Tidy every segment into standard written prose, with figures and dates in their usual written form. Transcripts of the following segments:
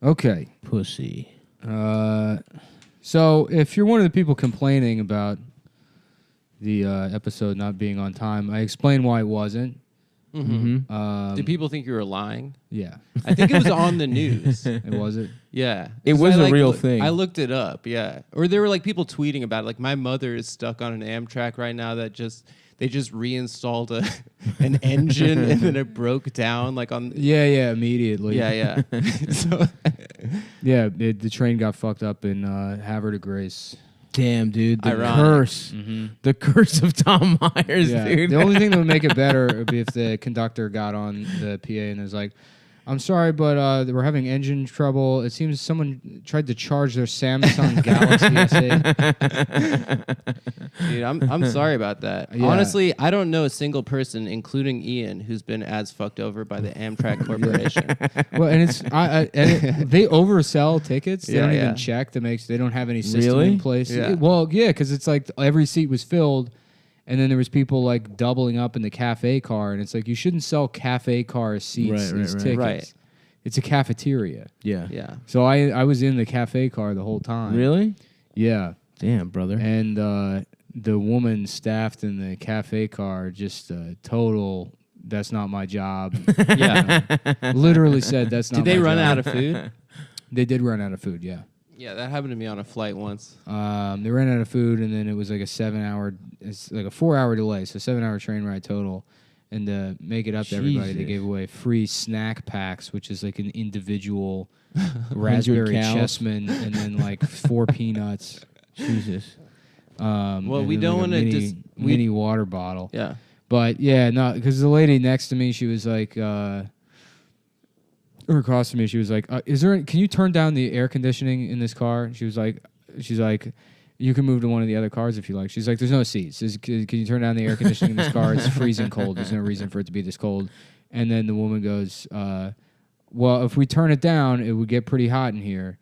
Okay. Pussy. So if you're one of the people complaining about the episode not being on time, I explained why it wasn't. Mm-hmm. Did people think you were lying? Yeah. I think it was on the news. It was it? Yeah. It was a real thing. I looked it up, yeah. Or there were like people tweeting about it. Like my mother is stuck on an Amtrak right now that they just reinstalled an engine and then it broke down like on... Yeah, immediately. Yeah. So yeah, the train got fucked up in Havre de Grace. Damn, dude. The Ironic. curse. Mm-hmm. The curse of Tom Myers, dude. The only thing that would make it better would be if the conductor got on the PA and was like, I'm sorry, but we're having engine trouble. It seems someone tried to charge their Samsung Galaxy S8. Dude, I'm sorry about that. Yeah. Honestly, I don't know a single person, including Ian, who's been as fucked over by the Amtrak Corporation. Well, and they oversell tickets. They don't even check to make. They don't have any system in place. Yeah. Well, yeah, because it's like every seat was filled. And then there was people like doubling up in the cafe car, and it's like you shouldn't sell cafe car seats as tickets. Right. It's a cafeteria. Yeah. So I was in the cafe car the whole time. Really? Yeah. Damn, brother. And the woman staffed in the cafe car just total. That's not my job. Yeah. Literally said that's not. Did they run job. out of food? They did run out of food. Yeah. Yeah, that happened to me on a flight once. They ran out of food, and then it was like a 4-hour delay, so 7-hour train ride total. And to make it up to everybody, they gave away free snack packs, which is like an individual raspberry chessman, and then like 4 peanuts. Jesus. Well, we don't want to mini water bottle. Yeah. But yeah, no, because the lady next to me, she was like. Or across from me, she was like, can you turn down the air conditioning in this car? She's like, you can move to one of the other cars if you like. She's like, there's no seats. Can you turn down the air conditioning in this car? It's freezing cold. There's no reason for it to be this cold. And then the woman goes, well, if we turn it down, it would get pretty hot in here.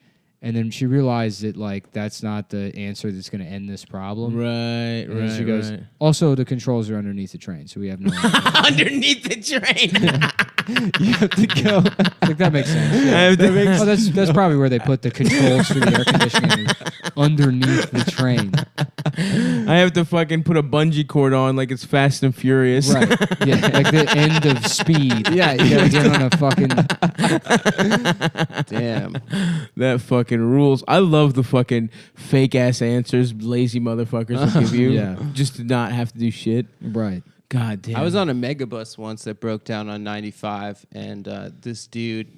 And then she realized that, like, that's not the answer that's going to end this problem. Right, and she goes, also, the controls are underneath the train, so we have no underneath the train. You have to go. Like, that makes sense. Yeah. That's probably where they put the controls for the air conditioning underneath the train. I have to fucking put a bungee cord on like it's Fast and Furious. Right. Yeah, like the end of Speed. Yeah, you gotta get on a fucking... Damn. That fucking rules. I love the fucking fake-ass answers lazy motherfuckers will give you just to not have to do shit. Right. God damn. I was on a megabus once that broke down on 95, and this dude...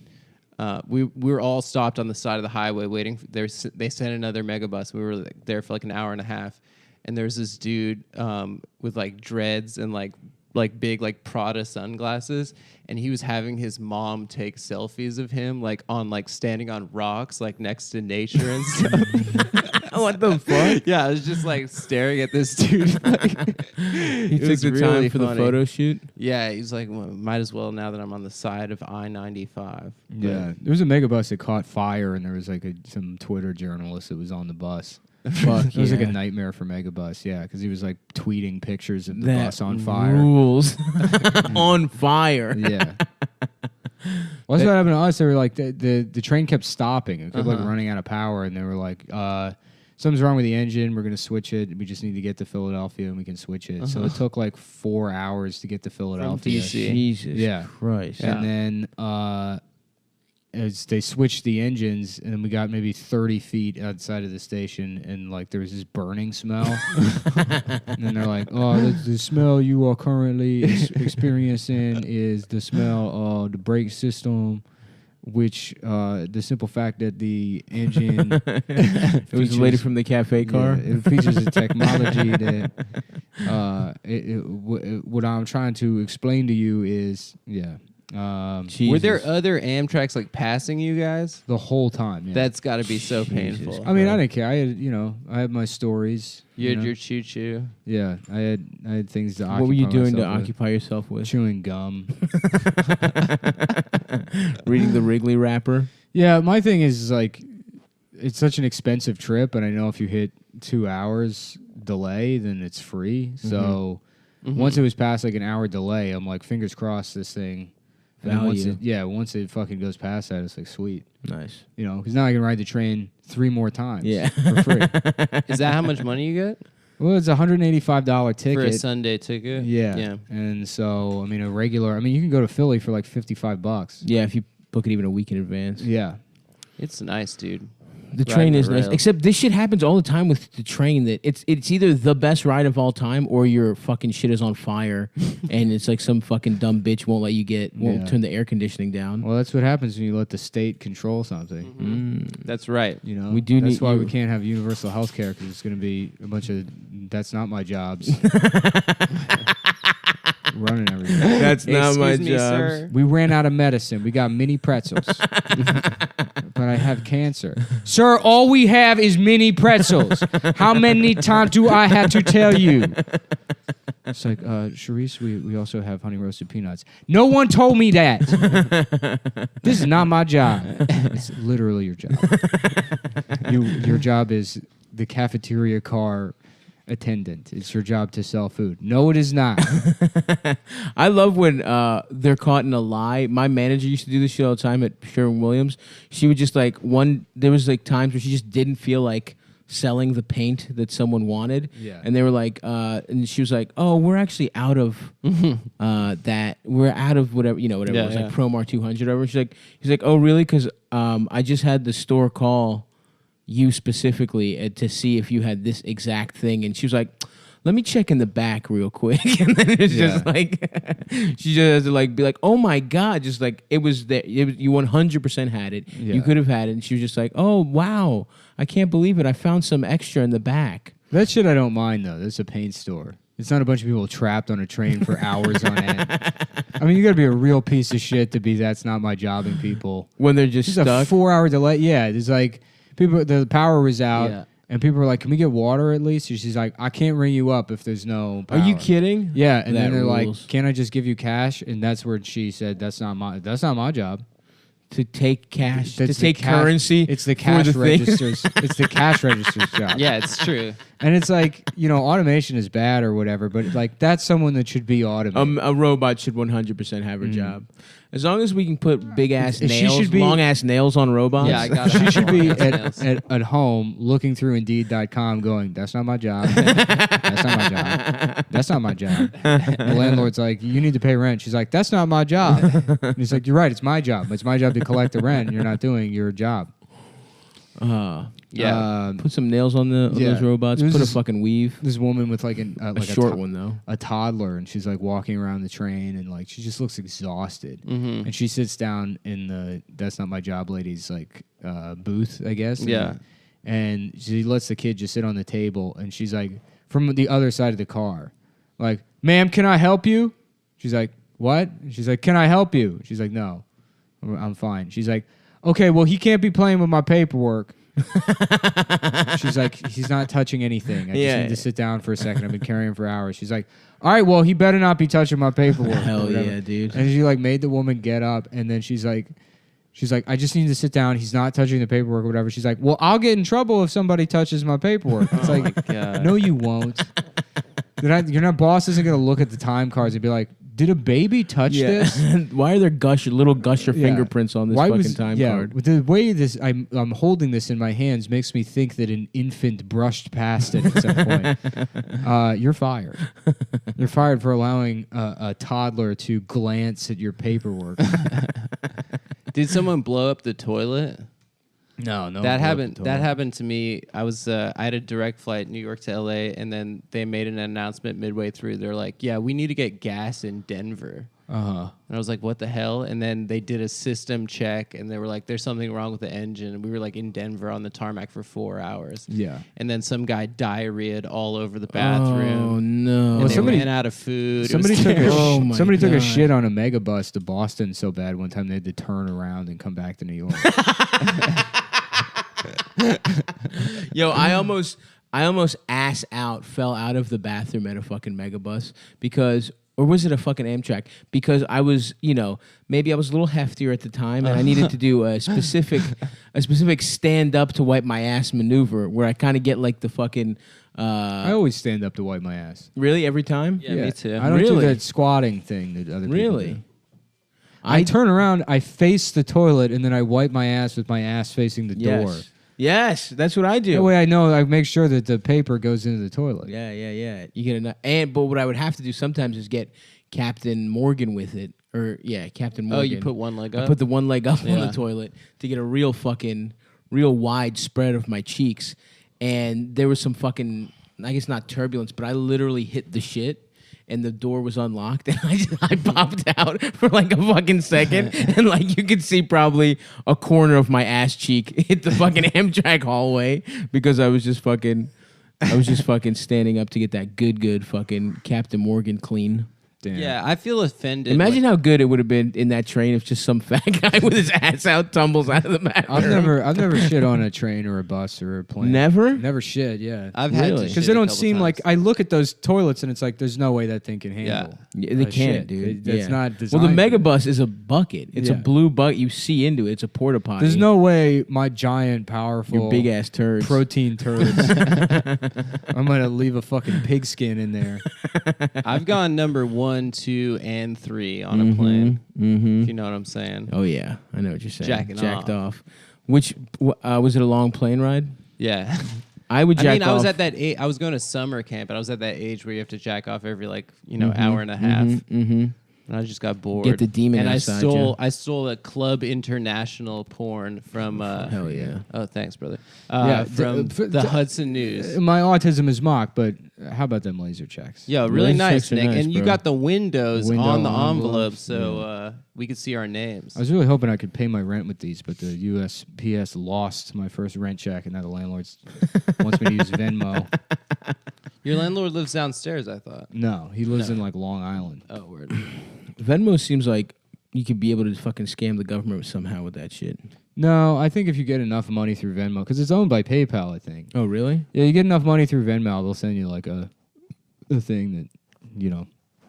we were all stopped on the side of the highway waiting. They sent another megabus. We were there for like an hour and a half, and there's this dude with like dreads and like big like Prada sunglasses, and he was having his mom take selfies of him like standing on rocks like next to nature and stuff. What the fuck? Yeah, I was just like staring at this dude. Like, he took the time for the photo shoot. Yeah, he's like, well, might as well now that I'm on the side of I-95. Yeah, there was a megabus that caught fire, and there was like some Twitter journalist that was on the bus. Fuck, it was like a nightmare for Megabus, yeah, because he was like tweeting pictures of the bus on fire. Rules. On fire. Yeah. Well, that's what happened to us. They were like, the train kept stopping. It kept like running out of power, and they were like, something's wrong with the engine. We're going to switch it. We just need to get to Philadelphia, and we can switch it. So it took like 4 hours to get to Philadelphia. From DC. Jesus Christ. Yeah. And then as they switched the engines, and then we got maybe 30 feet outside of the station, and like there was this burning smell. And then they're like, oh, the smell you are currently experiencing is the smell of the brake system, which the simple fact that the engine it was a lady from the cafe car. Yeah, it features a technology that what I'm trying to explain to you is were there other Amtraks like passing you guys the whole time? Yeah. That's got to be so painful. I mean, I didn't care. I had my stories. You had your choo choo. Yeah, I had things to occupy. What were you doing to with. occupy yourself with? Chewing gum. Reading the Wrigley wrapper. Yeah, my thing is like, it's such an expensive trip, and I know if you hit 2 hours delay, then it's free. So once it was past like an hour delay, I'm like, fingers crossed this thing And then Value. once it fucking goes past that, it's like sweet. Nice. You know, because now I can ride the train 3 more times. Yeah. For free. Is that how much money you get Well, it's a $185 ticket. for a Sunday ticket? Yeah. And so, I mean, you can go to Philly for like $55. Yeah, if you book it even a week in advance. Yeah. It's nice, dude. The train Riding is the nice. rail. Except this shit happens all the time with the train. That it's either the best ride of all time or your fucking shit is on fire, and it's like some fucking dumb bitch won't turn the air conditioning down. Well, that's what happens when you let the state control something. That's right. You know, We do That's need why you. we can't have universal health care because it's going to be a bunch of that's not my jobs running everything. That's not my Excuse me, job. sir. We ran out of medicine. We got mini pretzels, but I have cancer. Sir, all we have is mini pretzels. How many times do I have to tell you? It's like, Charisse, we also have honey roasted peanuts. No one told me that. This is not my job. It's literally your job. Your job is the cafeteria car attendant. It's your job to sell food. No, it is not. I love when they're caught in a lie. My manager used to do this shit all the time at Sherwin-Williams. She would just there was like times where she just didn't feel like selling the paint that someone wanted. Yeah. And they were like, and she was like, oh, we're actually out of that. We're out of whatever, whatever. Yeah, it was yeah. like Promar 200 or whatever. He's like, oh, really? Because I just had the store call you specifically to see if you had this exact thing. And she was like, let me check in the back real quick. And then it's just like, she just has to like be like, oh my God. Just like, it was there. You 100% had it. Yeah. You could have had it. And she was just like, oh, wow. I can't believe it. I found some extra in the back. That shit I don't mind, though. That's a paint store. It's not a bunch of people trapped on a train for hours on end. I mean, you got to be a real piece of shit to be that's not my jobbing people. When they're just It's a stuck. 4-hour delay. Yeah, it's like people. The power was out, Yeah. and people were like, "Can we get water at least?" And she's like, "I can't ring you up if there's no power." Are you kidding? Yeah, and That then they're rules. like, "Can I just give you cash?" And that's where she said, "That's not my job." To take cash, That's to the take cash- currency. It's the for cash the thing. registers. It's the cash register's job. Yeah, it's true. And it's like, automation is bad or whatever, but like that's someone that should be automated. A robot should 100% have her job. As long as we can put big ass She nails, should be- long ass nails on robots. Yeah, I got it. She should be Nails. at home looking through Indeed.com going, that's not my job. That's not my job. That's not my job. The landlord's like, you need to pay rent. She's like, that's not my job. And he's like, you're right. It's my job. It's my job to collect the rent. And you're not doing your job. Yeah. Put some nails on those robots. This Put a is- fucking weave. This woman with like A short one though. a toddler, and she's like walking around the train, and like she just looks exhausted. And she sits down in the "That's not my job" lady's like booth, I guess. Yeah. And she lets the kid just sit on the table, and she's like from the other side of the car, like, "Ma'am, can I help you?" She's like, "What?" She's like, "Can I help you?" She's like, "No, I'm fine." She's like, "Okay, well, he can't be playing with my paperwork." She's like, he's not touching anything. I just need to sit down for a second. I've been carrying him for hours. She's like, all right, well, he better not be touching my paperwork. Hell or whatever. yeah, dude. And she like made the woman get up, and then she's like, I just need to sit down. He's not touching the paperwork or whatever. She's like, well, I'll get in trouble if somebody touches my paperwork. It's like, God. no, you won't. Your boss isn't gonna look at the time cards and be like, did a baby touch this? Why are there little gusher Yeah. fingerprints on this Why fucking was- time yeah, card? The way I'm holding this in my hands makes me think that an infant brushed past it at some point. You're fired. You're fired for allowing a toddler to glance at your paperwork. Did someone blow up the toilet? No. That happened. That happened to me. I had a direct flight New York to LA, and then they made an announcement midway through. They're like, "Yeah, we need to get gas in Denver." And I was like, "What the hell?" And then they did a system check, and they were like, "There's something wrong with the engine." And we were like in Denver on the tarmac for 4 hours. Yeah. And then some guy diarrheaed all over the bathroom. Oh no! And Well, they somebody- ran out of food. Somebody It was took terrible. Oh my somebody took a God. shit on a megabus to Boston so bad one time they had to turn around and come back to New York. Yo, I almost ass out fell out of the bathroom at a fucking megabus because, or was it a fucking Amtrak? Because I was, maybe I was a little heftier at the time, and I needed to do a specific stand up to wipe my ass maneuver where I kind of get like the fucking. I always stand up to wipe my ass. Really every time? Yeah, me too. I don't do Really? that squatting thing that other people Really? do. I turn around, I face the toilet, and then I wipe my ass with my ass facing the door. Yes, that's what I do. That way I know I make sure that the paper goes into the toilet. Yeah. You get enough. But what I would have to do sometimes is get Captain Morgan with it. Captain Morgan. Oh, you put one leg up? I put the one leg up on the toilet to get a real wide spread of my cheeks. And there was some fucking, I guess not turbulence, but I literally hit the shit. And the door was unlocked, and I popped out for like a fucking second, and like you could see probably a corner of my ass cheek hit the fucking Amtrak hallway because I was just fucking standing up to get that good fucking Captain Morgan clean. Damn. Yeah, I feel offended. Imagine how good it would have been in that train if just some fat guy with his ass out tumbles out of the back. I've never shit on a train or a bus or a plane. Never shit. Yeah, I've had Really? to because they don't seem like. I look at those toilets and it's like there's no way that thing can handle. Yeah, they can't, shit. dude. It's not designed. Well, the megabus is a bucket. It's a Yeah. blue bucket. You see into it. It's a porta potty. There's no way my giant, powerful, your big ass turds. protein turds. I'm gonna leave a fucking pigskin in there. I've gone number 1, 2, and 3 on a plane. Mm-hmm. If you know what I'm saying. Oh yeah, I know what you're saying. Jacked off. Which was it a long plane ride? Yeah. I would jack off. I was at that age. I was going to summer camp, and I was at that age where you have to jack off every hour and a half. Mm-hmm. And I just got bored. Get the demon and outside I stole a Club International porn from. Hell yeah! Oh, thanks, brother. From the Hudson News. My autism is mocked, but how about them laser checks? Yo, really Laser nice, checks are Nick. nice, and you bro. got the windows Window on the envelopes, envelope, so we could see our names. I was really hoping I could pay my rent with these, but the USPS lost my first rent check, and now the landlord wants me to use Venmo. Your landlord lives downstairs, I thought. No, he lives in like Long Island. Oh, word. Venmo seems like you could be able to fucking scam the government somehow with that shit. No, I think if you get enough money through Venmo, because it's owned by PayPal, I think. Oh really? Yeah, you get enough money through Venmo, they'll send you like a thing that,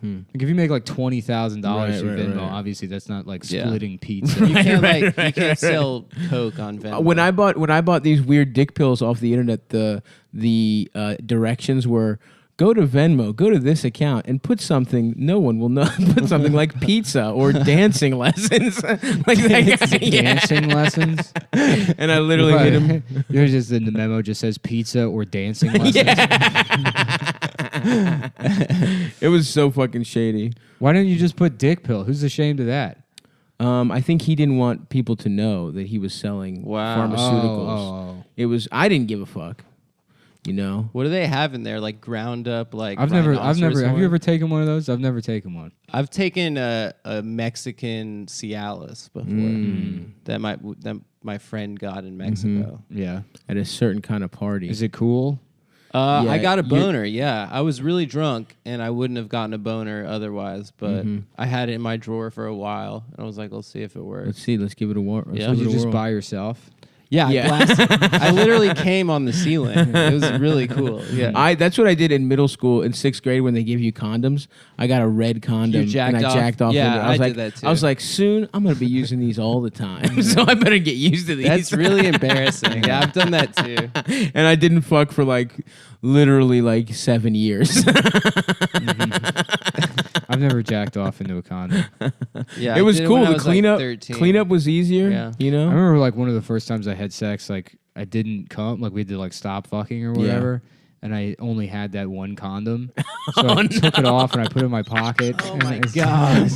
like if you make like $20,000 through Venmo, obviously that's not like splitting pizza. You can't you can't sell Coke on Venmo. When I bought these weird dick pills off the internet, the directions were go to Venmo, go to this account, and put something no one will know. Put something like pizza or dancing lessons, like that guy. Dancing lessons. And I literally hit him. Yours just in the memo just says pizza or dancing lessons. It was so fucking shady. Why don't you just put dick pill? Who's ashamed of that? I think he didn't want people to know that he was selling pharmaceuticals. I didn't give a fuck. What do they have in there? Like ground up, like I've never. Have you horn? ever taken one of those? I've never taken one. I've taken a Mexican Cialis before that my friend got in Mexico. Yeah. At a certain kind of party. Is it cool? I got a boner. Yeah, I was really drunk, and I wouldn't have gotten a boner otherwise. But I had it in my drawer for a while, and I was like, "Let's see if it works." Let's see. Let's give it a whirl. Yeah. Did you just by yourself? Yeah, I literally came on the ceiling. It was really cool. Yeah, that's what I did in middle school in 6th grade when they give you condoms. I got a red condom and I jacked off. Yeah, I did that too. I was like, soon I'm gonna be using these all the time, so I better get used to these. That's really embarrassing. Yeah, I've done that too. And I didn't fuck for literally 7 years. I've never jacked off into a condom. Yeah, it was cool. The cleanup cleanup was easier. Yeah. I remember one of the first times I had sex, I didn't come, we had to stop fucking or whatever. And I only had that one condom, so I took it off and I put it in my pocket. Oh my god!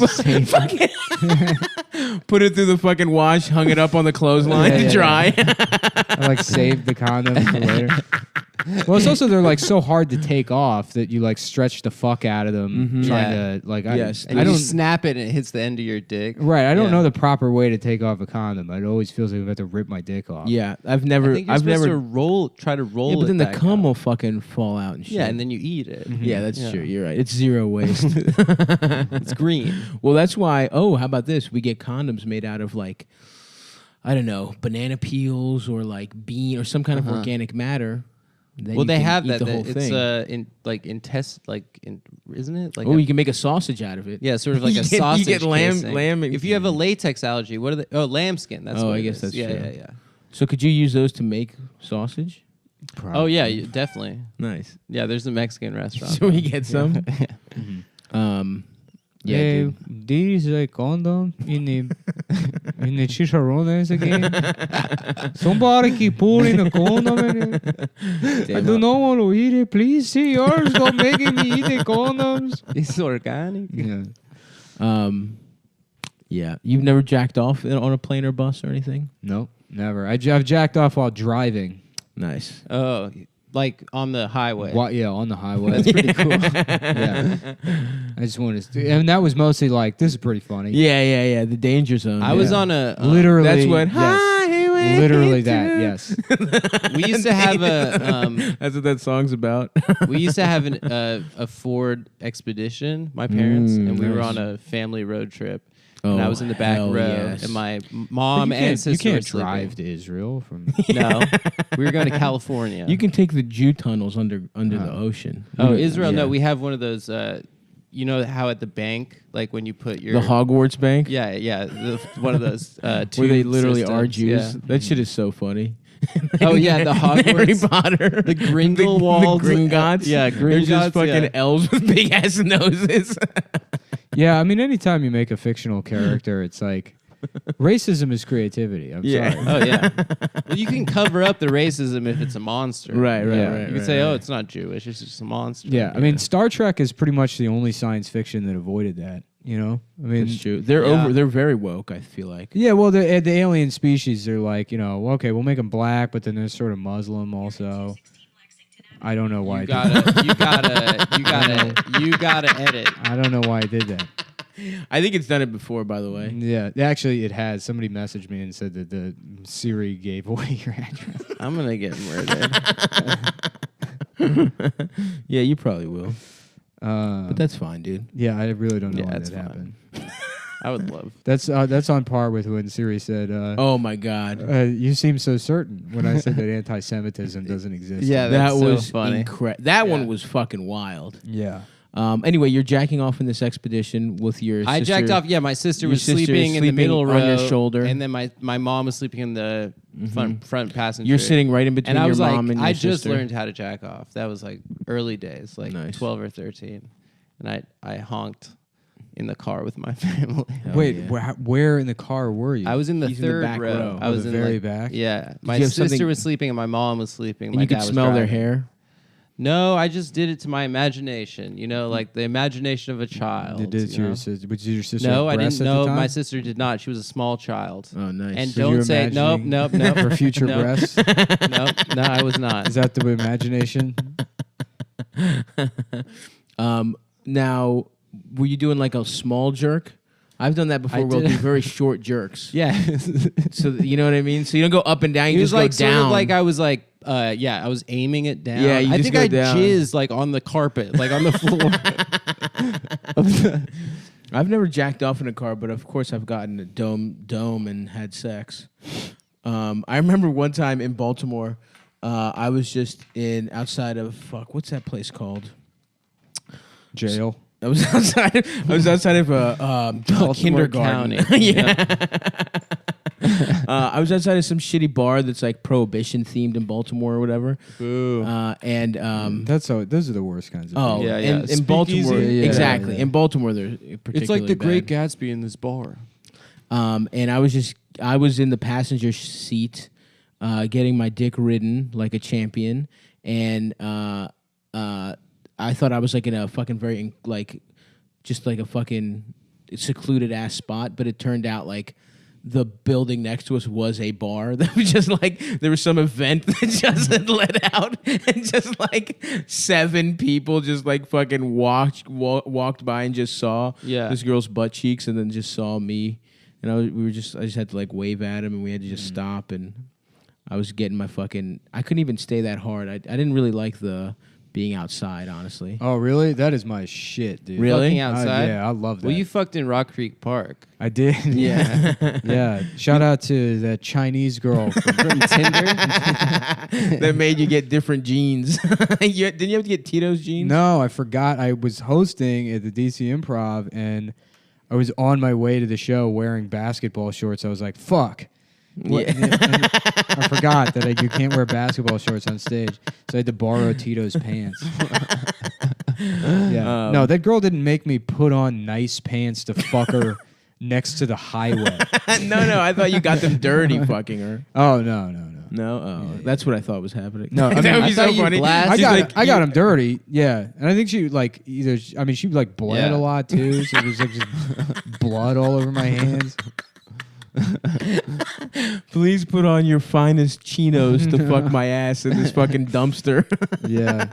Put it through the fucking wash, hung it up on the clothesline to dry. I saved the condom for later. Well, it's also they're so hard to take off that you stretch the fuck out of them trying to Yes. I don't snap it and it hits the end of your dick. Right, I don't know the proper way to take off a condom. It always feels like I have to rip my dick off. Yeah, I've never. I think you're supposed to try to roll. Yeah, but then the back cum up. will fucking fall out and shit. Yeah, and then you eat it. Yeah, that's true. You're right. It's zero waste. It's green. Well, that's why. Oh, how about this? We get condoms made out of I don't know, banana peels or bean or some kind of organic matter. Well, they have that. The whole thing. Isn't it? You can make a sausage out of it. Yeah, sort of like a sausage. You get lamb. Casing. If you have a latex allergy, what are they? Oh, lambskin. That's what I it guess is. that's true. Yeah. So could you use those to make sausage? Probably. Oh yeah, definitely. Nice. Yeah, there's a Mexican restaurant. So we get some. Yeah, dude. These condom in the chicharrones again. Somebody keep pulling a condom in it. I do not want to eat it. Please, senor, stop making me eat the condoms. It's organic. Yeah. Yeah. You've never jacked off on a plane or bus or anything? Nope, never. I've jacked off while driving. Nice. Oh, like on the highway. Yeah, on the highway. That's pretty cool. Yeah. I just wanted to, and that was mostly like, this is pretty funny. Yeah. The danger zone. I was on a literally. That's what yes. highway. Literally that. Yes. We used to have a. That's what that song's about. We used to have a Ford Expedition, my parents, and we were nice. on a family road trip. And I was in the back row, yes. and my mom and sister. You can't were sleeping. drive to Israel from. No, we were going to California. You can take the Jew tunnels under the ocean. Oh, Israel? Yeah. No, we have one of those. You know how at the bank, like when you put your The Hogwarts Bank? Yeah, one of those. Where they literally are systems, Jews. yeah. That shit is so funny. Oh yeah, the Harry Hogwarts, Potter, the Grindelwald, the Gringotts. Yeah, They're just Gringotts, fucking yeah. elves with big ass noses. Yeah, I mean, anytime you make a fictional character, it's like racism is creativity. I'm Yeah. sorry. Oh yeah. Well, you can cover up the racism if it's a monster. Right. You can say, "Oh, it's not Jewish; it's just a monster." Yeah, I mean, Star Trek is pretty much the only science fiction that avoided that. You know, I mean, That's true. They're Yeah. They're very woke. I feel like. yeah. Well, the alien species, they're like, okay, we'll make them black, but then they're sort of Muslim also. I don't know why. You gotta edit. I don't know why I did that. I think it's done it before, by the way. Yeah, actually, it has. Somebody messaged me and said that the Siri gave away your address. I'm gonna get murdered. Yeah, you probably will. But that's fine, dude. Yeah, I really don't know why that's that happened. I would love. That's on par with when Siri said, Oh my god. "You seem so certain." When I said that anti-Semitism doesn't exist. Yeah, That that's so was funny. That Yeah. one was fucking wild. Yeah. Anyway, you're jacking off in this expedition with your sister. I jacked off. Yeah, my sister Your was sister is sleeping in the sleeping middle on row your shoulder. and then my mom was sleeping in the front passenger. You're sitting right in between and I your was mom like, and your I sister. just learned how to jack off. That was like early days, like Nice. 12 or 13, and I honked in the car with my family. Hell Wait, yeah. where in the car were you? I was in the He's in the third back row. I was the in very like, back? Yeah, my you have sister something- was sleeping and my mom was sleeping. And my you could dad was smell their driving. hair. No, I just did it to my imagination. You know, like the imagination of a child. Did you know? your sister? Did your sister? No, have I breasts didn't at the know. time? My sister did not. She was a small child. Oh, nice. And So you were don't say nope, imagining nope, nope. for future no, breasts. no, I was not. Is that the imagination? Now, were you doing like a small jerk? I've done that before. I We'll did. do very short jerks. Yeah. So you know what I mean. So you don't go up and down. You It was just like go sort down. of like I was like, I was aiming it down. Yeah, you I just think go I down. jizzed like on the carpet, like on the floor. I've never jacked off in a car, but of course I've gotten a dome and had sex. I remember one time in Baltimore, I was just outside of what's that place called? Jail. I was outside of a Baltimore kindergarten. County. Yeah. I was outside of some shitty bar that's like prohibition themed in Baltimore or whatever. Boo. Those are the worst kinds of. Oh, people. Yeah, yeah. in Baltimore, Speakeasy? Yeah, exactly. yeah. In Baltimore, they're particularly It's like the Great bad. Gatsby in this bar. And I was in the passenger seat, getting my dick ridden like a champion, and I thought I was like in a fucking very just like a fucking secluded ass spot, but it turned out like the building next to us was a bar that was just like there was some event that just had let out, and just like 7 people just like fucking walked by and just saw this girl's butt cheeks, and then just saw me, and I just had to like wave at him, and we had to just stop, and I was getting my fucking. I couldn't even stay that hard. I didn't really like the being outside, honestly. Oh, really? That is my shit, dude. Really? Fucking outside? Yeah, I love that. Well, you fucked in Rock Creek Park. I did. Yeah. Yeah. Shout out to that Chinese girl from Tinder? That made you get different jeans. Didn't you have to get Tito's jeans? No, I forgot. I was hosting at the DC Improv, and I was on my way to the show wearing basketball shorts. I was like, fuck. What? Yeah. And I forgot that you can't wear basketball shorts on stage, so I had to borrow Tito's pants. Yeah. No, that girl didn't make me put on nice pants to fuck her next to the highway. No, I thought you got them dirty fucking her. Oh no. No, oh, that's what I thought was happening. No, I mean, that would I be so thought you funny. blast- I got him dirty. Yeah, and I think she like either. I mean, she like bled Yeah. a lot too. So it was like just blood all over my hands. Please put on your finest chinos to fuck my ass in this fucking dumpster. Yeah.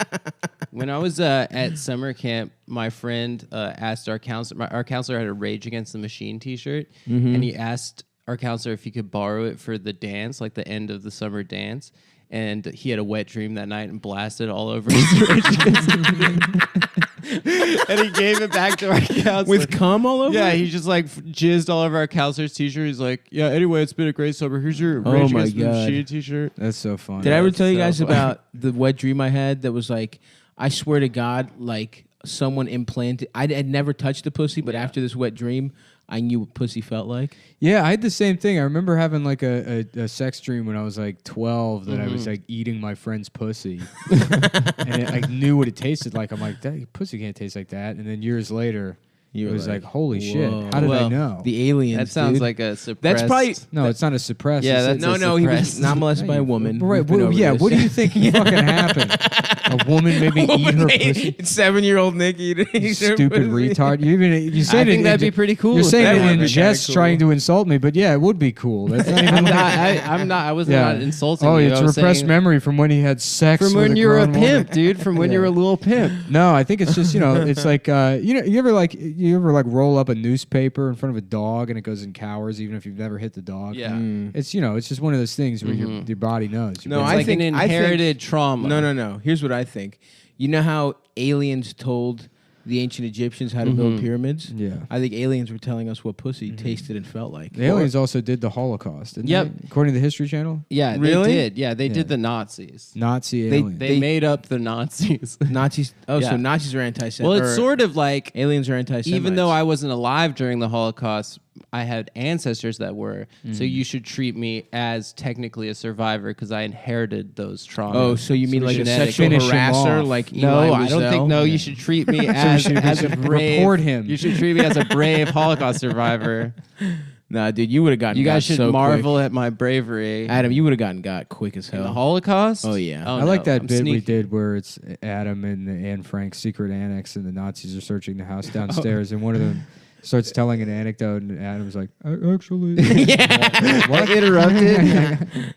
When I was at summer camp, my friend asked our counselor. Our counselor had a Rage Against the Machine T-shirt, and he asked our counselor if he could borrow it for the dance, like the end of the summer dance. And he had a wet dream that night and blasted all over his Rage Against the Machine. And he gave it back to our counselor. With cum all over? Yeah, he just like jizzed all over our counselor's T-shirt. He's like, yeah, anyway, it's been a great summer. Here's your Rage my Against the God. Machine T-shirt. That's so funny. Did I ever tell you so guys funny. about the wet dream I had that was like, I swear to God, like someone implanted, I had never touched a pussy, but after this wet dream, I knew what pussy felt like. Yeah, I had the same thing. I remember having like a sex dream when I was like 12 that I was like eating my friend's pussy. And I knew what it tasted like. I'm like, that pussy can't taste like that. And then years later, You it were was like, like, holy shit. whoa. How did I Well, know? The aliens. That sounds dude. like a suppressed. That's probably No, it's not a suppressed. Yeah, it's that's no. a He was suppressed. not molested by a woman. Right. We've been Well, over yeah. this. What do you think fucking happened? A woman made me eat her pussy. 7-year-old Nick eating You her stupid pussy. retard. You I said think it, that'd be pretty cool. You're if saying that it would in be jest, kinda cool. trying to insult me, but yeah, it would be cool. That's not even. I'm not. I was Yeah. not insulting Oh, you. it's I was repressed saying memory from when he had sex from with when you were a grown woman. pimp, dude. From when you were a little pimp. No, I think it's just it's like you ever roll up a newspaper in front of a dog and it goes and cowers even if you've never hit the dog. Yeah. It's it's just one of those things where your body knows. Your No, brain- It's I like think- an I think- inherited trauma. No. Here's what I think. You know how aliens told the ancient Egyptians how to build pyramids? Yeah. I think aliens were telling us what pussy tasted and felt like. The aliens also did the Holocaust, didn't Yep. they? According to the History Channel. Yeah, Really? they did. Yeah, they did the Nazis. Nazi They- aliens. They made up the Nazis. Nazis. Oh, Yeah. so Nazis are anti-Semitic. Well, it's sort of like aliens are anti-Semites. even though I wasn't alive during the Holocaust, I had ancestors that were. So you should treat me as technically a survivor because I inherited those traumas. Oh, so you mean like a genetic- sexual Finish him harasser, off. like No, Eli I don't think. Wiesel? No, you should treat me we as should a brave. report him. You should treat me as a brave Holocaust survivor. Nah, dude, you would have gotten. You guys got should so marvel at my bravery. quick. Adam, you would have gotten got quick as In the hell. Holocaust? Oh, yeah. I like that I'm bit we sneaky. did where it's Adam and Anne Frank's secret annex, and the Nazis are searching the house downstairs, and one of them starts telling an anecdote, and Adam's like, "Actually, What interrupted?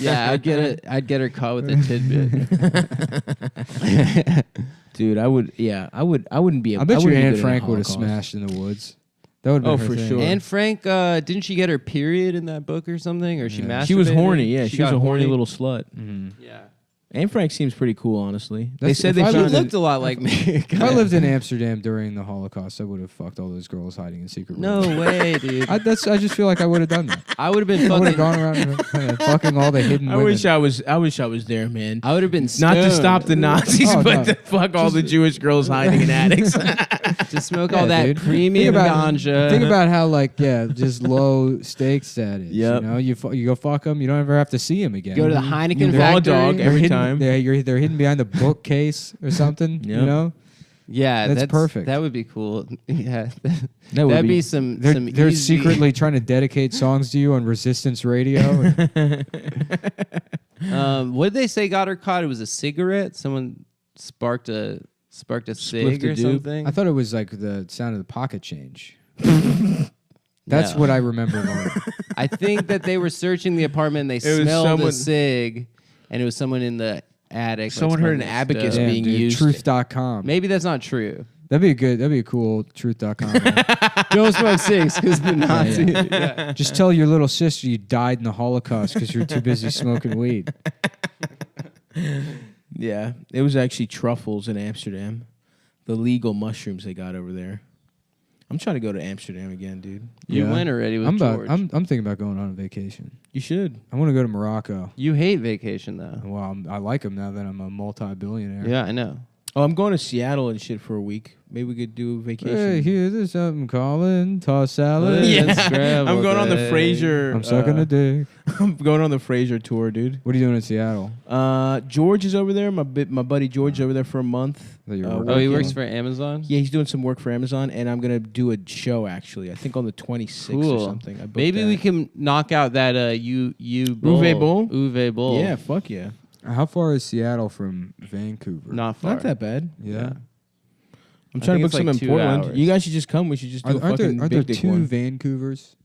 Yeah, I'd get her caught with a tidbit. Dude, I would. Yeah, I would. I wouldn't be. I bet you wouldn't be Anne good in a Frank would have Holocaust. smashed in the woods." That would Oh, have been her for thing. sure. Anne Frank, didn't she get her period in that book or something? Or she masturbated? She was horny. Yeah, she was got a horny little slut. Yeah. Anne Frank seems pretty cool, honestly. They That's- said if they I She found looked a lot like me. If I lived in Amsterdam during the Holocaust, I would have fucked all those girls hiding in secret No rooms. way, dude. I just feel like I would have done that. I would have been I would have fucking. gone around fucking all the hidden I women. wish I was. I wish I was there, man. I would have been Not to stoned. stop the Nazis, Oh, but no. to fuck all the Jewish girls hiding in attics. to smoke Yeah, all that dude. premium ganja. Think about how just low stakes that is. Yep. You know, you go fuck them, you don't ever have to see them again. Go to the Heineken Raw factory. dog They're every hidden, time. They're hidden behind the bookcase or something. You Yep. know, Yeah, That's perfect. That would be cool. Yeah, That would that'd be- be some. they're easy- secretly trying to dedicate songs to you on Resistance Radio. What did they say got her caught? It was a cigarette. Someone sparked a cig Spliffed a or doob. something. I thought it was like the sound of the pocket change. That's No. what I remember. Learning. I think that they were searching the apartment. and They was smelled someone- a cig, and it was someone in the attic. like, Someone heard an smoking abacus stuff. Damn, being dude, used. Truth.com. Maybe that's not true. That'd be a cool Truth.com. man. Don't smoke cigs because the Nazis. Yeah. Just tell your little sister you died in the Holocaust because you're too busy smoking weed. Yeah, it was actually truffles in Amsterdam. The legal mushrooms they got over there. I'm trying to go to Amsterdam again, dude. You Yeah. went already with I'm George. thinking about going on a vacation. You should. I want to go to Morocco. You hate vacation though. Well, I like them now that I'm a multi-billionaire. Yeah, I know. Oh, I'm going to Seattle and shit for a week. Maybe we could do a vacation. Hey, here's something calling. Toss salad. Yeah. Let's grab I'm all going on the day. Fraser. I'm sucking a dick. I'm going on the Fraser tour, dude. What are you doing in Seattle? George is over there. My buddy George is over there for a month. That you're Oh, he working? works for Amazon? Yeah, he's doing some work for Amazon, and I'm gonna do a show actually. I think on the 26th or Cool. something. I booked Maybe we that. can knock out that Uwe Bowl? Uwe Bowl. Yeah, fuck yeah. How far is Seattle from Vancouver? Not far. Not that bad. Yeah. I'm I trying to think book it's some like in 2 Portland. hours. You guys should just come. We should just do a Aren't fucking there big dick two one. Vancouvers?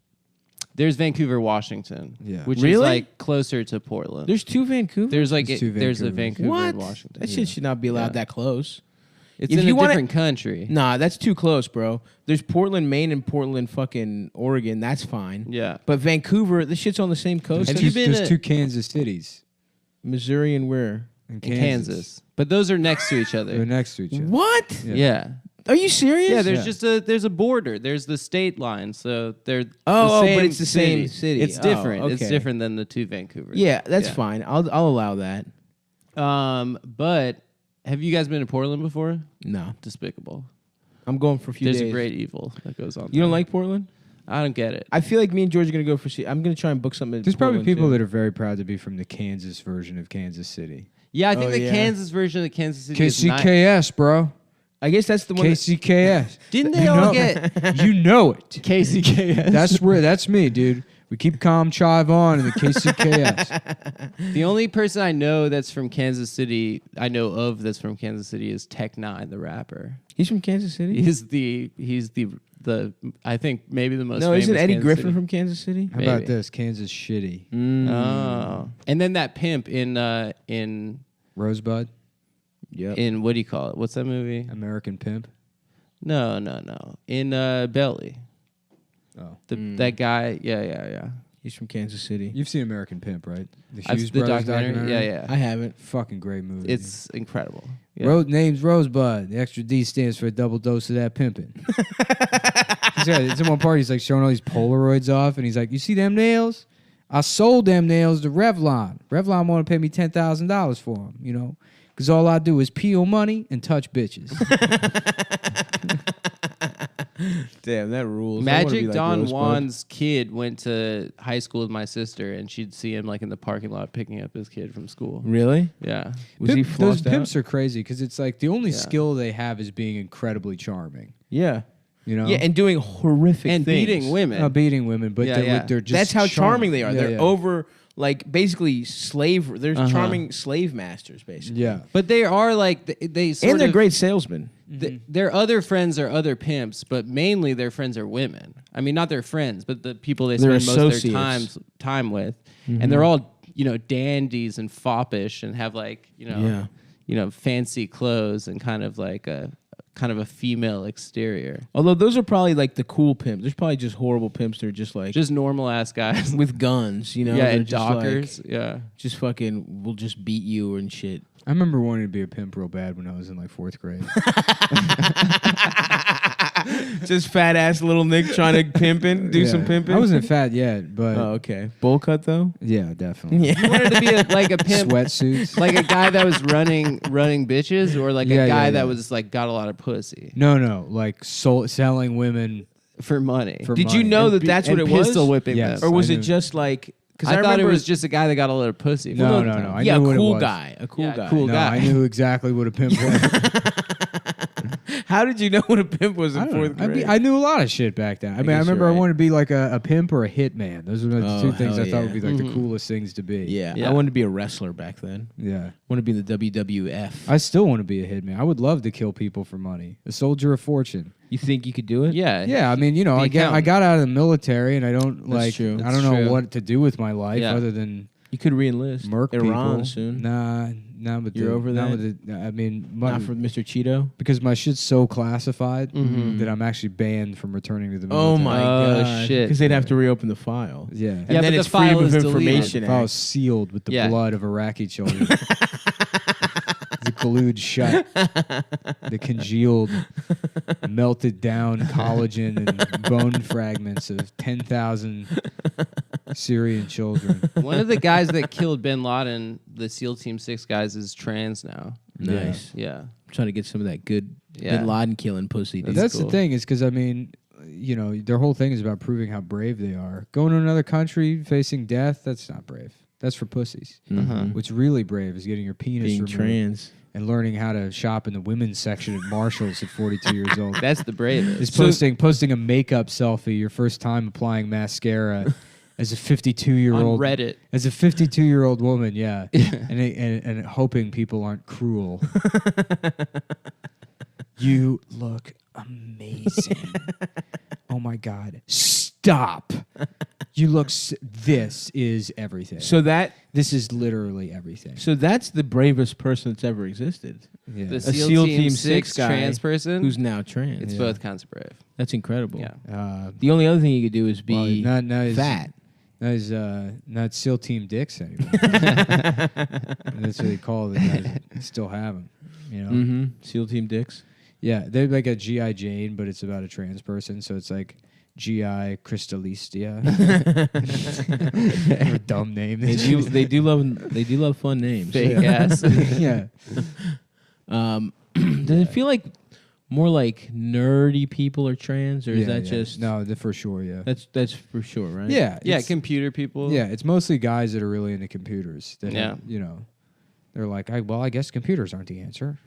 There's Vancouver, Washington. Yeah. Which is Really? like closer to Portland. There's 2 Vancouver. There's like There's 2 there's a Vancouvers. Vancouver What? in Washington. That shit should not be allowed Yeah. that close. It's If in you a wanna- different country. Nah, that's too close, bro. There's Portland, Maine, and Portland, fucking Oregon. That's fine. Yeah. But Vancouver, this shit's on the same coast. Have There's you two- been There's to- 2 Kansas cities. Missouri and where? In In Kansas. But those are next to each They're other. next to each other. What? Yeah. Are you serious? Yeah, there's Yeah. just there's a border. There's the state line. So they're Oh, the but same it's the same city. It's Oh, different. It's okay. different than the 2 Vancouvers. Yeah, that's Yeah. fine. I'll allow that. But have you guys been to Portland before? No, Despicable. I'm going for a few There's days. a great evil that goes on. You don't there. like Portland? I don't get it. I feel like me and George are gonna go for. I'm gonna try and book something. There's probably people that are very proud to be from the Kansas version of Kansas City. Yeah, I think Oh, the yeah. Kansas version of Kansas City is nice. KCKS, bro. I guess that's the one. KCKS. Didn't they You all know- get You know it. KCKS? That's me, dude. We keep calm chive on in the KCKS. The only person I know that's from Kansas City, I know of that's from Kansas City is Tech Nine, the rapper. He's from Kansas City. He's the I think maybe the most No, famous isn't Eddie Kansas Griffin City. from Kansas City? How about Maybe. this? Kansas shitty. Oh. And then that pimp in Rosebud, Yep. in what do you call it? What's that movie? American Pimp. No. In Belly. Oh, That guy, yeah. He's from Kansas City. you've seen American Pimp, right? The I've- Hughes the Brothers documentary. Yeah. I haven't. Fucking great movie. It's incredible. Yeah. Name's Rosebud. The extra D stands for a double dose of that pimping. It's in one part. He's like showing all these Polaroids off, and he's like, "You see them nails? I sold them nails to Revlon. Revlon want to pay me $10,000 for them, you know, because all I do is peel money and touch bitches." Damn, that rules. I wanna be Magic like Don Rosebud. Juan's kid went to high school with my sister, and she'd see him like in the parking lot picking up his kid from school. Really? Yeah. Was he Those flossed out? pimps are crazy because it's like the only Yeah. skill they have is being incredibly charming. Yeah. You know, Yeah, and doing horrific And things. beating women. not beating women, but Yeah, yeah. they're just That's how charming they are. Yeah, They're yeah. over, like, basically slave. They're Uh-huh. charming slave masters, basically. Yeah. But they are like they sort And they're of, great salesmen. Their other friends are other pimps, but mainly their friends are women. I mean, not their friends, but the people they They're spend most of their associates. time with, and they're all dandies and foppish and have like fancy clothes and kind of a female exterior. Although those are probably like the cool pimps. There's probably just horrible pimps that are just like Just normal ass guys. with guns, you know? Yeah, They're and just like- dockers. Yeah. just fucking will just beat you and shit. I remember wanting to be a pimp real bad when I was in like 4th grade. Just fat ass little Nick trying to pimping, do some Yeah. pimping. I wasn't fat yet, but Oh, okay. Bowl cut though. yeah, definitely. You wanted to be like a pimp, Sweatsuits. like a guy that was running bitches, or like Yeah, a guy yeah, that yeah. was like got a lot of pussy No, like selling women for money. for Did you money. know And that that's what and it was? pistol whipping Yes. them. Or was I it knew. just like? Because I thought it remember was just a guy that got a lot of pussy. No, Well, no, no. I yeah, knew what a it cool was. guy, a cool Yeah, guy. cool No, guy. I knew exactly what a pimp was. How did you know what a pimp was I in don't know. 4th grade? I knew a lot of shit back then. I mean, I guess remember you're I right. wanted to be like a pimp or a hitman. Those were the Oh, two things hell I thought would yeah. be like the coolest things to be. yeah, Yeah. I wanted to be a wrestler back then. Yeah. I want to be in the WWF. I still want to be a hitman. I would love to kill people for money. A soldier of fortune. You think you could do it? Yeah. Yeah, I mean, Be I accountant. got out of the military and I don't That's true. I That's don't know true. what to do with my life Yeah. other than You could re-enlist. murk Iran people. soon. Nah, with You're over that? With I mean, Not for Mr. Cheeto. because my shit's so classified Mhm. that I'm actually banned from returning to the military. Oh my Oh, god! shit. Because they'd have to reopen the file. Yeah. And Yeah, then but the it's file Freedom of is deleted. Information If I was Act. sealed with the Yeah. blood of Iraqi children. The glued shut. The congealed, melted down collagen and bone fragments of 10,000 Syrian children. One of the guys that killed Bin Laden, the SEAL Team 6 guys, is trans now. Nice. Yeah. trying to get some of that good Yeah. Bin Laden killing pussy. Dude. That's cool. the thing is because I mean, you know, their whole thing is about proving how brave they are. Going to another country, facing death, that's not brave. That's for pussies. What's really brave is getting your penis Being removed trans. and learning how to shop in the women's section at Marshall's at 42 years old. That's the bravest. Is posting a makeup selfie your first time applying mascara as a 52-year-old On Reddit. As a 52-year-old woman, yeah. And hoping people aren't cruel. You look amazing. Oh my God. Stop. You look this is everything. This is literally everything. So that's the bravest person that's ever existed. Yeah. The A SEAL Team 6 guy trans person. who's now trans. It's both kinds of brave. That's incredible. Yeah. The only other thing you could do is be fat. That is not SEAL Team Dicks anymore. That's what they call the guys that still have them. You know? Mm-hmm. SEAL Team Dicks. Yeah, they're like a G.I. Jane, but it's about a trans person, so it's like G.I. Crystalistia. A dumb name. They do love fun names. Fake ass. Yeah. Does it feel like more like nerdy people are trans, or is that just no? For sure, yeah. That's for sure, right? Yeah, Yeah, it's- computer people. yeah. It's mostly guys that are really into computers. That Yeah. have, you know, they're like, I guess computers aren't the answer.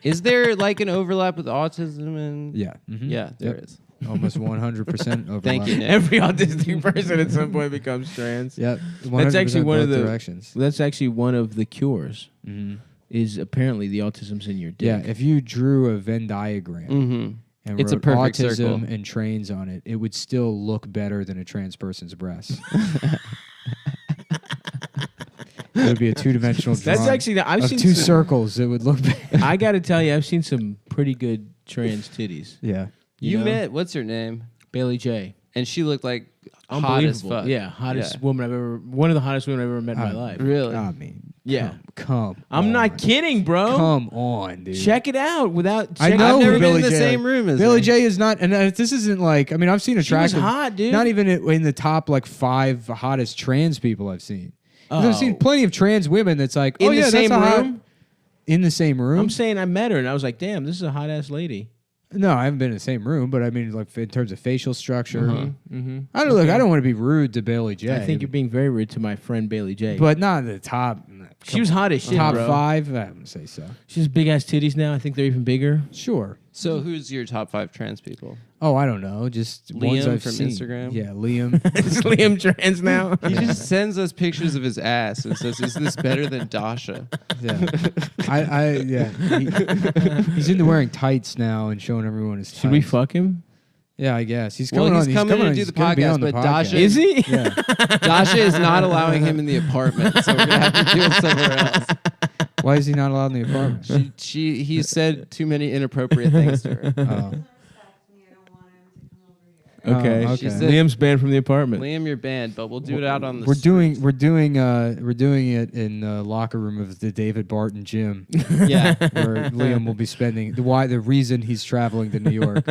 Is there like an overlap with autism and? Yeah, Yeah, there is. Almost 100% overlap. Thank you, Nick. Every autistic person at some point becomes trans. Yep, That's actually 100% one of both the directions. That's actually one of the cures. Mm-hmm. Is apparently the autism's in your dick. Yeah, if you drew a Venn diagram Mm-hmm. and It's a wrote perfect autism circle. and trains on it, it would still look better than a trans person's breasts. It would be a two-dimensional drawing. That's actually I've of seen two some, circles. It would look better. I got to tell you, I've seen some pretty good trans titties. Yeah. You know? met what's her name? Bailey J. And she looked like hot as Unbelievable. fuck. Yeah, hottest Yeah. woman I've ever. One of the hottest women I've ever met in my life. Really? I mean, Yeah. come I'm on. not kidding, bro. Come on, dude. Check it out without. I check- know I've never been Billy in the J. same room as Billy her. J is not, and this isn't like. I mean, I've seen She was attractive. hot, dude. Not even in the top like 5 hottest trans people I've seen. 'Cause I've seen Oh. plenty of trans women that's like, In oh the yeah, same that's a hot- room? in the same room. I'm saying I met her and I was like, damn, this is a hot ass lady. No, I haven't been in the same room, but I mean, like in terms of facial structure. Mm-hmm. I don't look. I don't want to be rude to Bailey J. I think you're being very rude to my friend Bailey J. but not in the top. she was hot as shit, top bro. 5. I wouldn't say so. She has big ass titties now. I think they're even bigger. Sure. So who's your top 5 trans people? Oh, I don't know. Just ones Liam I've from seen. Instagram? Yeah, Liam. Is Liam trans now? He just sends us pictures of his ass and says, "Is this better than Dasha?" Yeah, he's into wearing tights now and showing everyone his. Should we tights. fuck him? Yeah, I guess he's Well, coming he's on. coming to on, do he's the gonna be podcast, on the but podcast. Dasha- Is he? Yeah. Dasha is not allowing him in the apartment, so we're gonna have to do it somewhere else. Why is he not allowed in the apartment? He said too many inappropriate things to her. Oh. Okay. Oh, She okay. said- Liam's banned from the apartment. Liam, you're banned, but we'll do it out on the. We're doing streets. we're doing it in the locker room of the David Barton gym, Yeah. where Liam will be spending the reason he's traveling to New York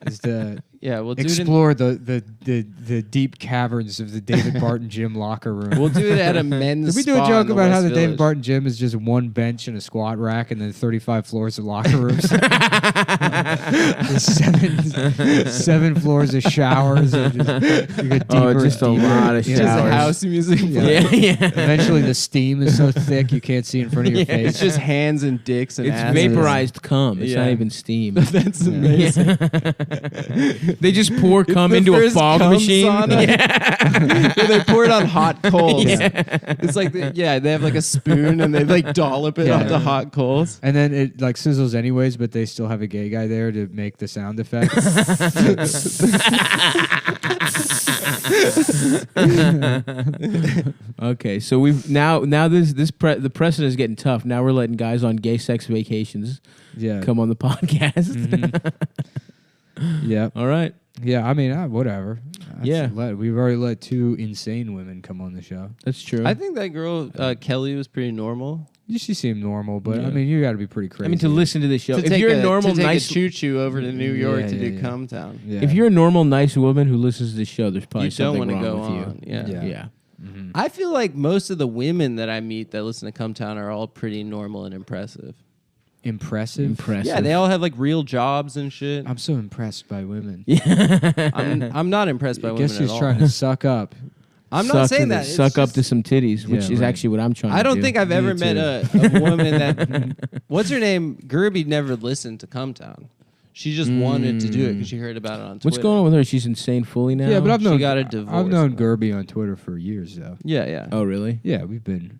is to Yeah, we'll do it. explore the deep caverns of the David Barton gym locker room. We'll do it at a men's. Did we do a spa joke in the about how West the David Village. Barton gym is just one bench and a squat rack and then 35 floors of locker rooms? There's seven floors of showers. And just, you get Oh, deeper just a and deeper, lot of you Just know. showers. house music. Yeah, yeah. Eventually, the steam is so thick you can't see in front of your face. It's just hands and dicks and It's asses. vaporized cum. It's Yeah. not even steam. That's amazing. They just pour cum The into a first fog cum machine. sauna. Yeah. Yeah, they pour it on hot coals. Yeah. It's like they have like a spoon and they like dollop it Yeah. onto hot coals. And then it like sizzles anyways, but they still have a gay guy there to make the sound effects. Okay, so we've now the precedent is getting tough. Now we're letting guys on gay sex vacations Yeah. come on the podcast. Yeah. All right. Yeah. I mean, whatever. Yeah. We've already let 2 insane women come on the show. That's true. I think that girl Kelly was pretty normal. She seemed normal, but Yeah. I mean, you got to be pretty crazy. I mean, to listen to this show. To If take you're a normal, to take nice, a choo-choo over to New York Yeah, to do yeah. CumTown. Yeah. if you're a normal, nice woman who listens to this show, there's probably You don't something want to wrong go with on. you. Yeah. Yeah. Yeah. I feel like most of the women that I meet that listen to CumTown are all pretty normal and impressive. impressive. Yeah, they all have like real jobs and shit. I'm so impressed by women. I'm not impressed by I women guess at she's all. trying to suck up. I'm not saying that. Suck up to some titties, which Yeah, is right. actually what I'm trying to do. I don't think I've Me ever too. met a woman that. What's her name? Gerby never listened to CumTown. She just wanted to do it because she heard about it on Twitter. What's going on with her? She's insane fully now? Yeah, but She got a divorce. I've known Gerby on Twitter for years, though. Yeah, yeah. Oh, really? Yeah, we've been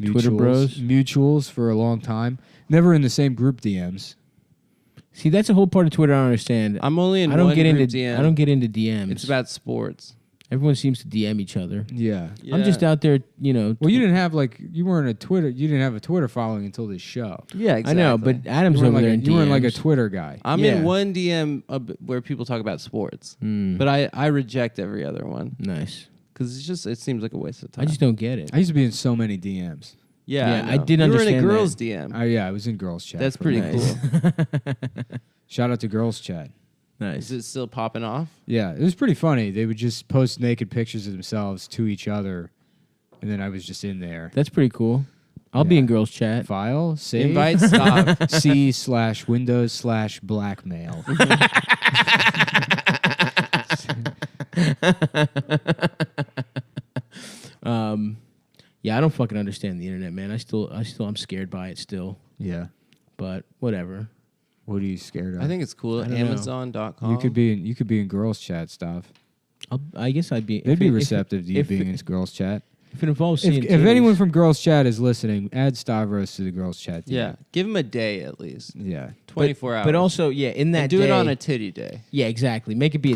Twitter bros? mutuals for a long time. Never in the same group DMs. See, that's a whole part of Twitter I don't understand. I'm only in I don't one get group into DM. I don't get into DMs. It's about sports. Everyone seems to DM each other. Yeah. I'm just out there, Well, you didn't have you weren't a Twitter. You didn't have a Twitter following until this show. Yeah, I exactly. know, but Adam's You weren't over like there a, in you weren't like a DMs. Twitter guy. I'm Yeah. in one DM where people talk about sports, but I reject every other one Nice. because it seems like a waste of time. I just don't get it. I used to be in so many DMs. yeah, I know. did You were in understand a girls' that. DM. Yeah, I was in girls chat. That's for a pretty while. cool. Shout out to girls chat. Nice. Is it still popping off? Yeah, it was pretty funny. They would just post naked pictures of themselves to each other, and then I was just in there. That's pretty cool. I'll be Yeah. in girls chat. File, save, Invite stop. C/Windows/blackmail. Yeah, I don't fucking understand the internet, man. I'm scared by it still, Yeah. but whatever. What are you scared of? I think it's cool. I don't know. Amazon.com. you could be in girls chat stuff. I guess I'd be. They'd if be it- receptive to you if being it- in girls chat. If it involves seeing If anyone titties. from girls chat is listening, add Stavros to the girls chat. team. Yeah, give them a day at least. Yeah. 24 hours. But also, yeah, in that and do it day- on a titty day. Yeah, exactly. Make it be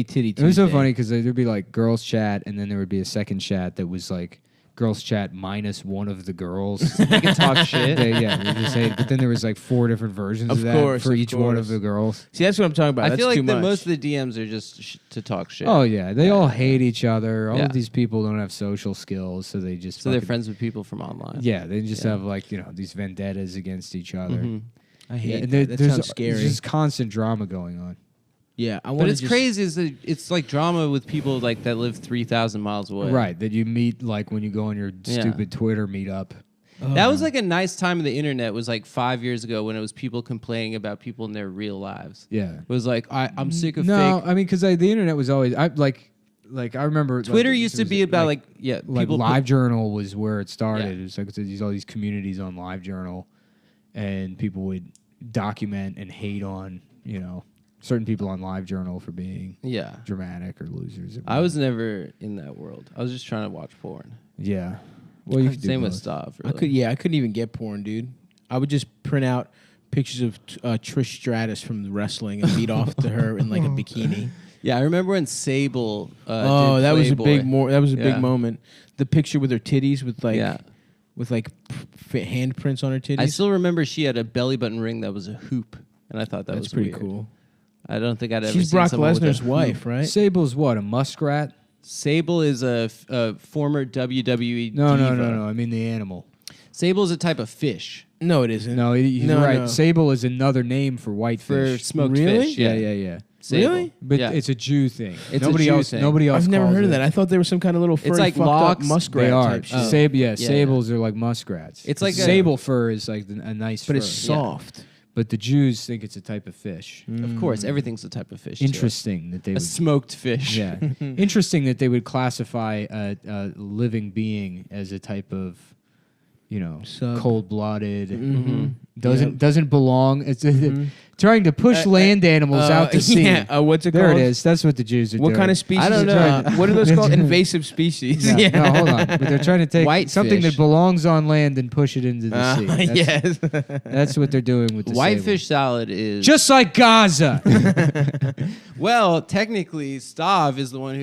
titty. It was so Tuesday. funny because there'd be like girls chat, and then there would be a second chat that was like girls chat minus one of the girls. They can talk shit. They just say, but then there was like 4 different versions of, Of that course, for of each one of course. the girls. See, that's what I'm talking about. I That's feel like too much. most of the DMs are just to talk shit. Oh yeah, they all hate each other. All Yeah. of these people don't have social skills, so they just so they're fucking- friends with people from online. Yeah, they just have like these vendettas against each other. Mhm. I hate And that. That sounds there's scary. just constant drama going on. Yeah, I But want it's crazy is that it's like drama with people like that live 3,000 miles away. Right, that you meet like when you go on your Yeah. stupid Twitter meetup. That was like a nice time of the internet. Was like 5 years ago when it was people complaining about people in their real lives. Yeah. It was like I'm sick of No, fake. I mean because the internet was always I remember Twitter like, used it to was, be about like people LiveJournal was where it started. Yeah. It was like all these communities on LiveJournal, and people would document and hate on certain people on LiveJournal for being yeah. dramatic or losers. Or I was never in that world. I was just trying to watch porn. yeah. Well, you could do Same with both. Stav. I Really. couldn't even get porn, dude. I would just print out pictures of Trish Stratus from the wrestling and beat off to her in like a bikini. Yeah, I remember when Sable. Oh, did that was a Playboy. big Yeah. moment. The picture with her titties with like Yeah. handprints on her titties. I still remember she had a belly button ring that was a hoop, and I thought that That's was pretty weird. cool. I don't think I'd ever. She's seen Brock someone with a Lesnar's hoop. wife, right? Sable's what, a muskrat? Sable is a former WWE No, diva. no. I mean the animal. Sable is a type of fish No, it isn't. No, he's No, right. no. Sable is another name for for whitefish. smoked Really? fish. Yeah. Sable. Really? But Yeah. it's a Jew thing. It's a nobody Jew else. thing. Nobody else. I've never calls heard of it. that. I thought there was some kind of little furry like fucked locks. up muskrat They are. type shit. Oh. Sables are like muskrats. It's like a- sable fur is like a nice But fur. it's soft. But the Jews think it's a type of fish. Of course, everything's a type of fish. too. Interesting that they A would. smoked fich. Yeah. Interesting that they would classify a living being as a type of, Sub. cold-blooded. Mm-hmm. Doesn't belong. It's trying to push land animals out to sea. Yeah. What's it There called? it is. That's what the Jews are What doing. kind of species? I don't know. What are those called? Invasive species. No, no, hold on. But they're trying to take Whitefish. something that belongs on land and push it into the sea. That's, yes. that's what they're doing with the Whitefish salad is sable. Just like Gaza. well. Technically, Stav is the one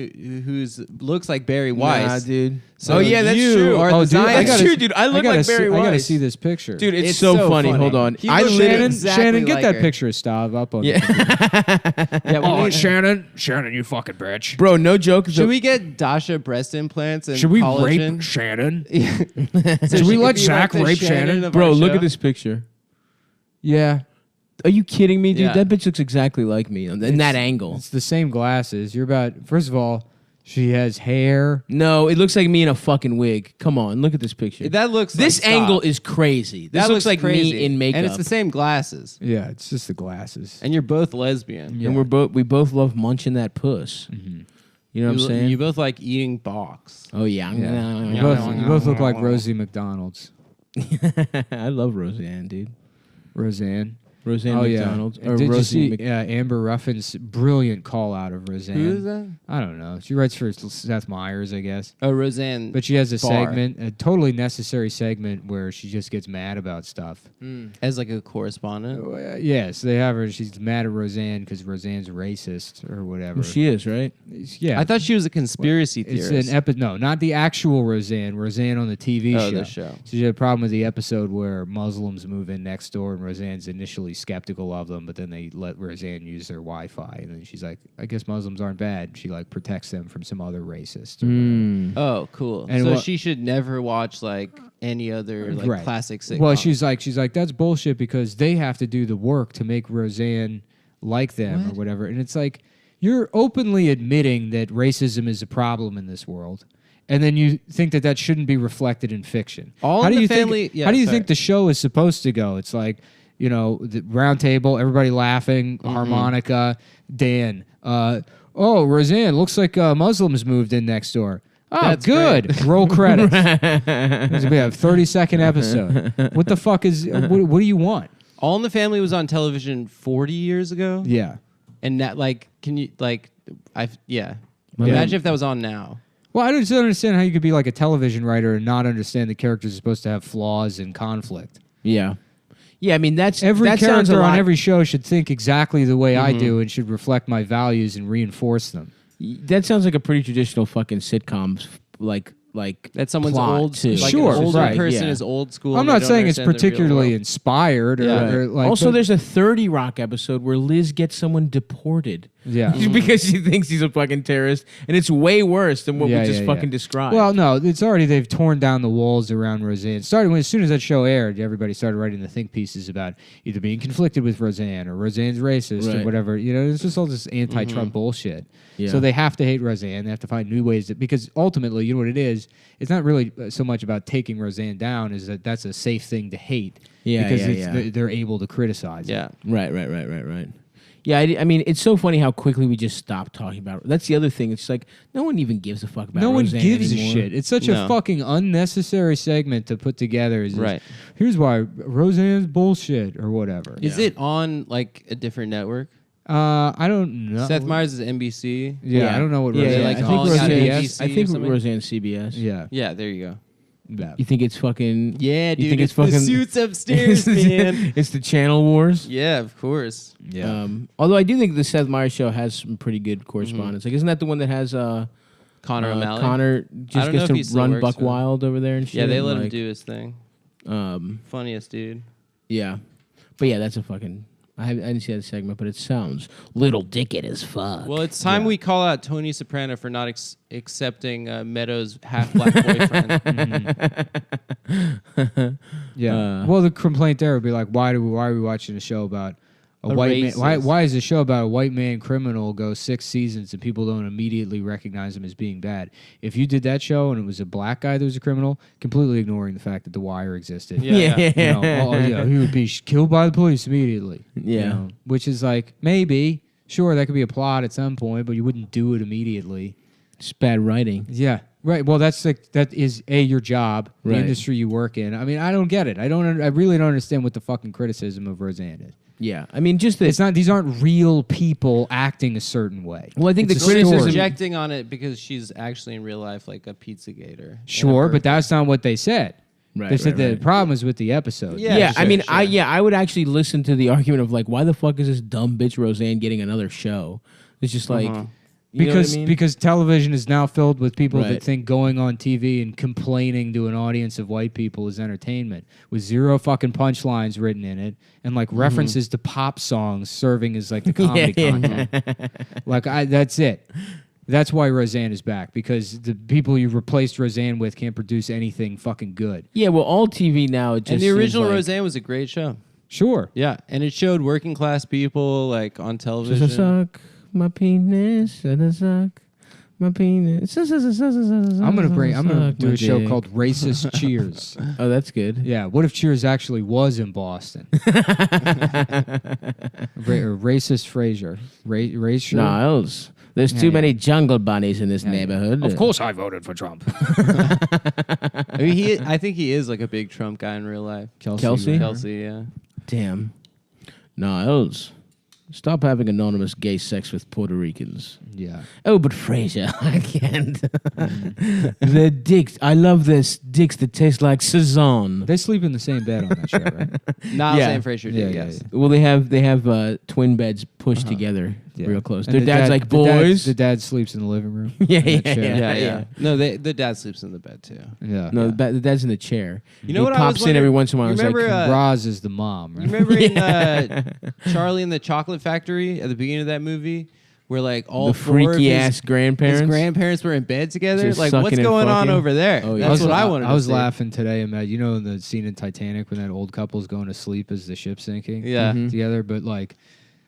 who's looks like Barry Weiss. Nah, dude. So oh yeah, that's you true. are Oh, the dude, I Zionist. That's gotta- true, dude. I look like Barry I gotta Weiss. see this picture. Dude, it's It's so, so funny. funny. Hold on. He I looks literally. Shannon, exactly Shannon, get like that her. picture of Stav up on. Yeah. Yeah, we need- Shannon, you fucking bitch. Bro, no joke. Should we get Dasha breast implants and Should we collagen? rape Shannon? So Should we she let could be Zach the rape Shannon? of Bro, our look show? at this picture. Yeah, Are you kidding me, dude? Yeah. That bitch looks exactly like me in that angle. it's the same glasses. You're about. First of all, She has hair. No, it looks like me in a fucking wig. Come on, look at this picture. That looks. This like, angle stop. is crazy. This That looks looks like crazy. me in makeup. and it's the same glasses. Yeah, it's just the glasses. And you're both lesbian. Yeah. And we both love munching that puss. Mm-hmm. You know what I'm saying? You both like eating box. Oh yeah. Yeah. You Yeah. both look like Rosie McDonald's. I love Roseanne, dude. Roseanne. Roseanne Oh McDonald. yeah. Or Did you Rosie see Amber Ruffin's brilliant call out of Roseanne? Who is that? I don't know. She writes for Seth Meyers, I guess. Oh, Roseanne. But she has a Barr. segment, a totally necessary segment where she just gets mad about stuff. As like a correspondent. Yes, they have her. She's mad at Roseanne because Roseanne's racist or whatever. Well, she is, right? Yeah. I thought she was a conspiracy it's theorist. an no, not the actual Roseanne. Roseanne on the TV Oh, show. the show. So she had a problem with the episode where Muslims move in next door and Roseanne's initially skeptical of them, but then they let Roseanne use their Wi-Fi, and then she's like, "I guess Muslims aren't bad." She like protects them from some other racist. Or whatever. Oh, cool. And so what- she should never watch like any other like Right. classic sitcom. Well, she's like that's bullshit because they have to do the work to make Roseanne like them or whatever, and it's like you're openly admitting that racism is a problem in this world. And then you think that shouldn't be reflected in fiction. All how in do the you family- think? yeah, how do you sorry. think the show is supposed to go? It's like, you know, the round table, everybody laughing, harmonica, Dan. Roseanne, looks like Muslims moved in next door. Oh, That's good. Roll credits. This will be a 30-second episode. What the fuck is? What do you want? All in the Family was on television 40 years ago. Yeah. And that like, can you like, Yeah. Imagine if that was on now. Well, I just don't understand how you could be like a television writer and not understand the characters are supposed to have flaws and conflict. Yeah. Yeah, I mean that sounds character a lot. on every show should think exactly the way I do and should reflect my values and reinforce them. That sounds like a pretty traditional fucking sitcom, like That someone's plot, old, too. like Sure, an older right, person yeah. is old school. I'm and they not don't saying it's understand the real particularly world. inspired or, Yeah. or like. also, but- there's a 30 Rock episode where Liz gets someone deported. Yeah. because she thinks he's a fucking terrorist, and it's way worse than what Yeah, we just yeah, fucking yeah. described. Well, no, it's already they've torn down the walls around Roseanne. Started as soon as that show aired, everybody started writing the think pieces about either being conflicted with Roseanne or Roseanne's racist or Right. whatever. You know, it's just all this anti-Trump bullshit. Yeah. So they have to hate Roseanne. They have to find new ways because ultimately, you know what it is? It's not really so much about taking Roseanne down, is that that's a safe thing to hate. Yeah, because yeah, yeah. they're able to criticize. it. Yeah. Right. Yeah, I mean, it's so funny how quickly we just stopped talking about it. That's the other thing. It's like no one even gives a fuck about No one Roseanne gives anymore. a shit. It's such No. a fucking unnecessary segment to put together. Is Right. Here's why Roseanne's bullshit or whatever. Is it on like a different network? I don't know. Seth Meyers is NBC. Yeah, I don't know what Yeah, Roseanne. like I think calling out Roseanne. NBC I think or something? Roseanne's CBS. Yeah. Yeah, there you go. Yeah. You think it's fucking? Yeah, dude. You think it's the fucking suits upstairs, man. It's the Channel Wars. Yeah, of course. Yeah. Although I do think the Seth Meyers show has some pretty good correspondence. Like, isn't that the one that has Connor O'Malley. Connor I just don't know if he gets to still run works Buck for them. Wild over there and shit? Yeah, they let and, him like, do his thing. Funniest dude. Yeah, but yeah, that's a fucking. I didn't see that segment, but it sounds little dickhead as fuck. Well, it's time we call out Tony Soprano for not accepting Meadows' half-black boyfriend. Yeah. Well, the complaint there would be like, why are we watching a show about a white man? racist. Why is a show about a white man criminal go 6 seasons and people don't immediately recognize him as being bad? If you did that show and it was a black guy that was a criminal, completely ignoring the fact that The Wire existed. Yeah. You know, he would be killed by the police immediately. Yeah. You know, which is like, maybe, sure, that could be a plot at some point, but you wouldn't do it immediately. It's bad writing. Yeah. Right. Well, that is your job, the Right. industry you work in. I mean, I don't get it. I really don't understand what the fucking criticism of Roseanne is. Yeah, I mean, just the. It's not. These aren't real people acting a certain way. Well, I think It's the a story. criticism. Projecting on it because she's actually in real life like a Pizzagator. Sure, but that's not what they said. Right, They said right, the right. problem is with the episode. Yeah. Yeah, I sure, mean, sure. I would actually listen to the argument of like, why the fuck is this dumb bitch Roseanne getting another show? It's just like. You know what I mean? Because television is now filled with people that Right. think going on TV and complaining to an audience of white people is entertainment, with zero fucking punchlines written in it and like references to pop songs serving as like the comedy content. Like that's it. That's why Roseanne is back, because the people you replaced Roseanne with can't produce anything fucking good. Yeah, well, all TV now. It just And the seems original like, Roseanne was a great show. Sure. Yeah, and it showed working class people like on Does television. it suck? My penis, does it suck? My penis. I'm gonna do a show called Racist Cheers. Oh, that's good. Yeah, what if Cheers actually was in Boston? Racist Fraser. Racial. Niles. There's too many jungle bunnies in this neighborhood. Of course I voted for Trump. I mean, I think he is like a big Trump guy in real life. Kelsey? Kelsey, yeah. Damn. Niles. Stop having anonymous gay sex with Puerto Ricans. Yeah. Oh, but Fraser, I can't. The dicks. I love this dicks that taste like Cezanne. They sleep in the same bed on that show, right? Not Yeah. Sam Fraser did, yes. Well, they have twin beds pushed together real close. And Their the dad's dad- like, the dad- boys. The dad sleeps in the living room. Yeah, on that yeah, show. yeah. Yeah. No, the dad sleeps in the bed too. Yeah. No, the dad's in the chair. You know He what I pops was in every wondering? once in a while. You and it's remember, like, Roz is the mom, right? You remember in Charlie and the Chocolate Factory at the beginning of that movie, where like all the four of freaky his, ass grandparents. his grandparents were in bed together? Just Like, sucking what's and going on fucking? over there? Oh, yeah. That's what I wanted to I was see. laughing today, Matt. You know the scene in Titanic when that old couple's going to sleep as the ship's sinking Yeah. Mhm. together, but like,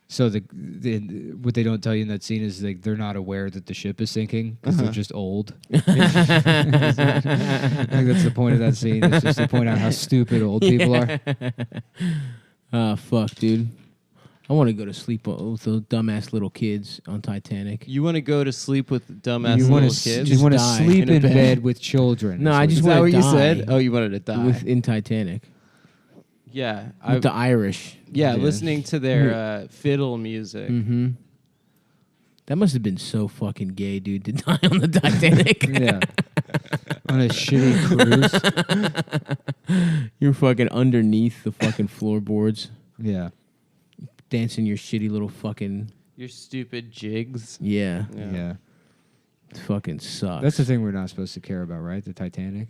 so what they don't tell you in that scene is like they're not aware that the ship is sinking because they're just old. I think that's the point of that scene. It's just to point out how stupid old people are. Ah, fuck, dude. I want to go to sleep with those dumbass little kids on Titanic. You want to go to sleep with dumbass You little want kids? to Just you want to die sleep in a in bed. bed with children. No, is I what just Is it that wanna what you die. said? Oh, you wanted to die. In Titanic. Yeah. With the Irish. Yeah, Yeah. listening to their fiddle music. Mm-hmm. That must have been so fucking gay, dude, to die on the Titanic. Yeah. On a shitty cruise. You're fucking underneath the fucking floorboards, Yeah. dancing your shitty little fucking... Your stupid jigs. Yeah. Yeah. It fucking sucks. That's the thing we're not supposed to care about, right? The Titanic.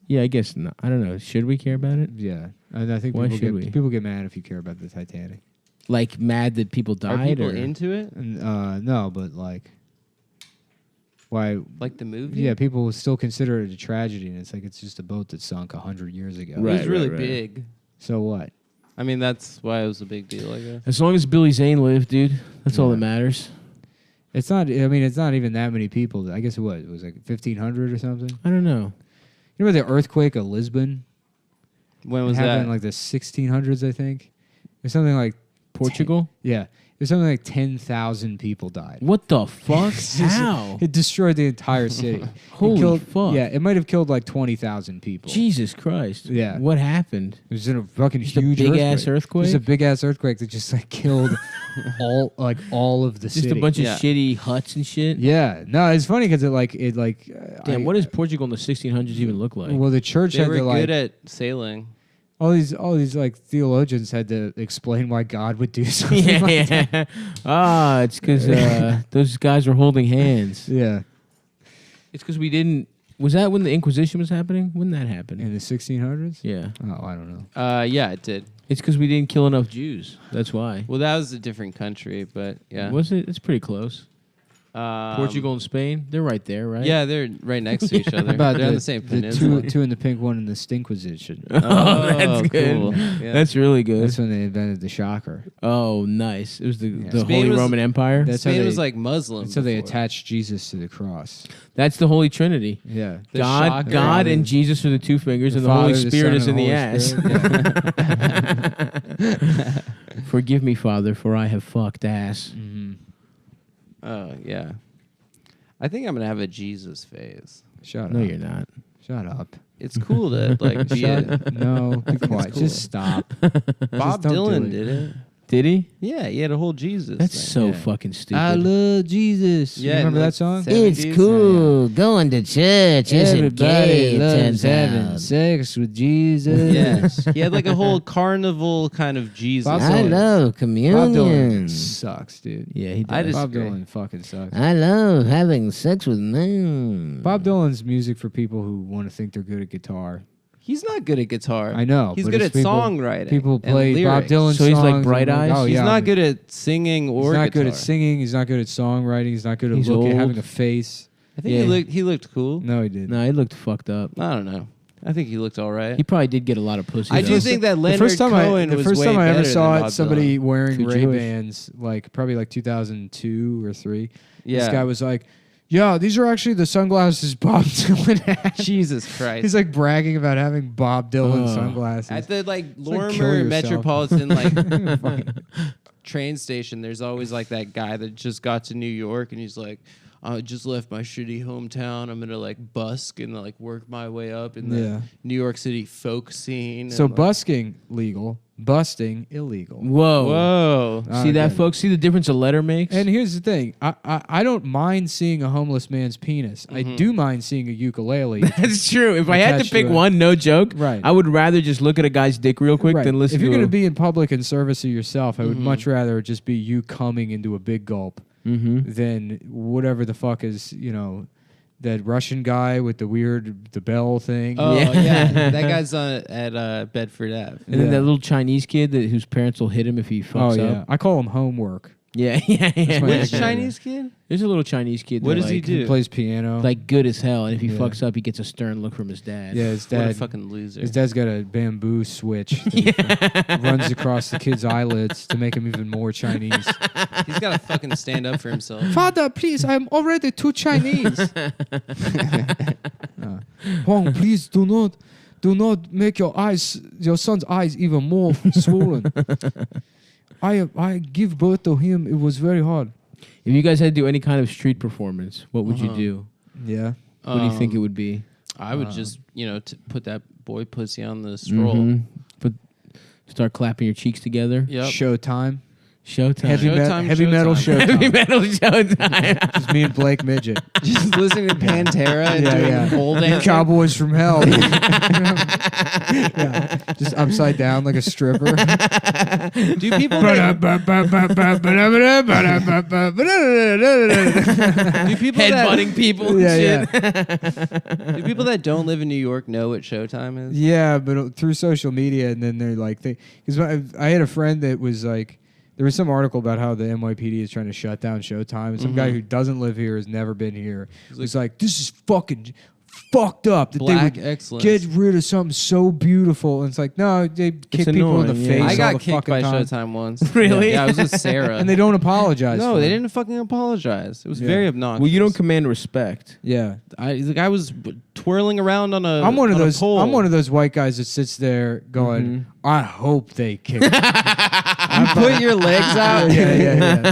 Yeah, I guess not. I don't know. Should we care about it? Yeah. And I think Why should we? people get mad if you care about the Titanic. Like, mad that people Are died? people or? into it? And, no, but like, why? Like the movie? Yeah, people still consider it a tragedy, and it's like it's just a boat that sunk 100 years ago. It Right. was really big. So what? I mean, that's why it was a big deal, I guess. As long as Billy Zane lived, dude. That's all Yeah. that matters. It's not. I mean, it's not even that many people. I guess it was. It was like 1,500 or something. I don't know. You remember the earthquake of Lisbon? When was it happened that? in like the 1600s, I think. Or something like Portugal? yeah. It was something like 10,000 people died. What the fuck? It's just- How? It destroyed the entire city. It Holy killed, fuck. Yeah, it might have killed like 20,000 people. Jesus Christ. Yeah. What happened? It was in a fucking Just a huge big-ass It earthquake? was a big ass earthquake that just like killed all of the Just city. a bunch Yeah. of shitty huts and shit? Yeah, no, it's funny because Damn, what does Portugal in the 1600s even look like? Well, the church They had were to like good at sailing. all these like theologians had to explain why God would do something. yeah, like that. yeah. Ah, it's because those guys were holding hands. Yeah, It's because we didn't... Was that when the Inquisition was happening? When that happened? in the 1600s. Yeah. Oh, I don't know. Yeah, it did. It's because we didn't kill enough Jews. That's why. Well, that was a different country, but yeah. Was it? It's pretty close. Portugal and Spain, they're right there, right? Yeah, they're right next to each other. How about They're on the same the peninsula. two in the pink, one in the Stinkquisition. Oh, that's good. cool. Yeah. That's really good. That's when they invented the shocker. Oh, nice. It was the Spain Holy was- Roman Empire. That's how Spain they- was like Muslim. So they before. attached Jesus to the cross. That's the Holy Trinity. Yeah. The God, shocker. God, and Jesus are the two fingers, and the Holy Father, Spirit Son, is in and the Holy ass. Spirit. Forgive me, Father, for I have fucked ass. Mm-hmm. Oh, yeah. I think I'm going to have a Jesus phase. Shut No, up. you're not. Shut up. It's cool to like be a, No, be quiet. cool. Just stop. Bob don't do Dylan it. did it. Did he? Yeah, he had a whole Jesus. That's thing. so Yeah. fucking stupid. I love Jesus. Yeah, You remember like that song? 70s. Going to church Everybody loves having sex with Jesus. Yes. He had like a whole carnival kind of Jesus. Bob Dylan. love Bob communion. Dylan sucks, dude. Yeah, he does. I Bob disagree. Dylan fucking sucks. I love having sex with men. Bob Dylan's music for people who want to think they're good at guitar. He's not good at guitar. I know. He's but good it's at people- songwriting. People and play Bob lyrics. Dylan So he's like songs Bright and Eyes? Oh, He's yeah, not good at singing or He's not good guitar. at singing. He's not good at songwriting. He's not good at He's looking, old. having a face. I think Yeah. he looked cool. No, he didn't. No, he looked fucked up. I don't know. I think he looked all right. He probably did get a lot of pussy. I though. do think that The Leonard first time Cohen the was first way time I ever better saw than it, Bob somebody wearing Too Ray Jewish. Bans, like probably like 2002 or 3. Yeah. This guy was like, Yeah, these are actually the sunglasses Bob Dylan had. Jesus Christ. He's like bragging about having Bob Dylan Oh. sunglasses. At the like like kill Lorimer yourself. Metropolitan like train station, there's always like that guy that just got to New York and he's like, I just left my shitty hometown. I'm gonna like busk and like work my way up in the Yeah. New York City folk scene. So and, like, busking legal, busting illegal. Whoa. whoa. See that, Okay. folks? See the difference a letter makes? And here's the thing: I don't mind seeing a homeless man's penis. I do mind seeing a ukulele. That's true. If I had to Attached to pick it. one, no joke, Right. I would rather just look at a guy's dick real quick Right. than listen If you're to going to be in public in service of yourself, I would much rather it just be you coming into a big gulp than whatever the fuck is, that Russian guy with the bell thing. Oh Yeah. yeah, that guy's at Bedford Ave. And then Yeah. that little Chinese kid whose parents will hit him if he Oh fucks yeah, up. I call him homework. Yeah, yeah, yeah. my Which nickname. Chinese kid? There's a little Chinese kid. What that, does he like, do? He plays piano. Like good as hell, and if he Yeah. fucks up, he gets a stern look from his dad. yeah, his What a dad. fucking loser. His dad's got a bamboo switch that runs across the kid's eyelids to make him even more Chinese. He's got to fucking stand up for himself. Father, please, I'm already too Chinese. Huang, please do not make your son's eyes even more swollen. I give birth to him. It was very hard. If you guys had to do any kind of street performance, what would you do? Yeah. What do you think it would be? I would just, put that boy pussy on the stroll. But start clapping your cheeks together. Yep. Showtime. Showtime. Heavy metal Showtime. showtime. Heavy metal showtime. Just me and Blake Midget. Just listening to Pantera and doing pole dancing. Cowboys from hell. Yeah. Just upside down like a stripper. Do people that, do people Headbutting people and Yeah, shit. do people that don't live in New York know what Showtime is? Yeah, but through social media, and then they're like, because I had a friend that was like, there was some article about how the NYPD is trying to shut down Showtime, and some guy who doesn't live here, has never been here, was like, this is fucking fucked up that Black they would excellence. get rid of something so beautiful. And it's like, no, they kick people in the annoying, face. yeah. I all got the kicked fucking by time. Showtime once. Really? Yeah, I was with Sarah. And they don't apologize. No, for they it. didn't fucking apologize. It was Yeah. very obnoxious. Well, you don't command respect. Yeah. The guy was twirling around on a. I'm one of on a those. pole. I'm one of those white guys that sits there going, "I hope they kick." me." You put your legs out. yeah.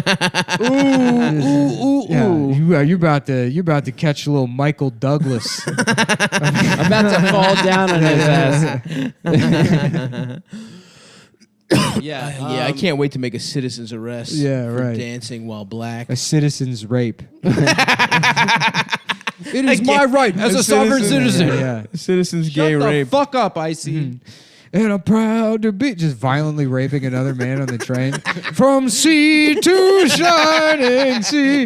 Ooh. Yeah, you're about to catch a little Michael Douglas. I'm about to fall down on his ass. Yeah, I can't wait to make a citizen's arrest. Yeah, for right. Dancing while black. A citizen's rape. It is my right as a sovereign citizen. citizen. Yeah. Citizen's Shut gay the rape. fuck up, Icy. And I'm proud to be just violently raping another man on the train. From sea to shining sea.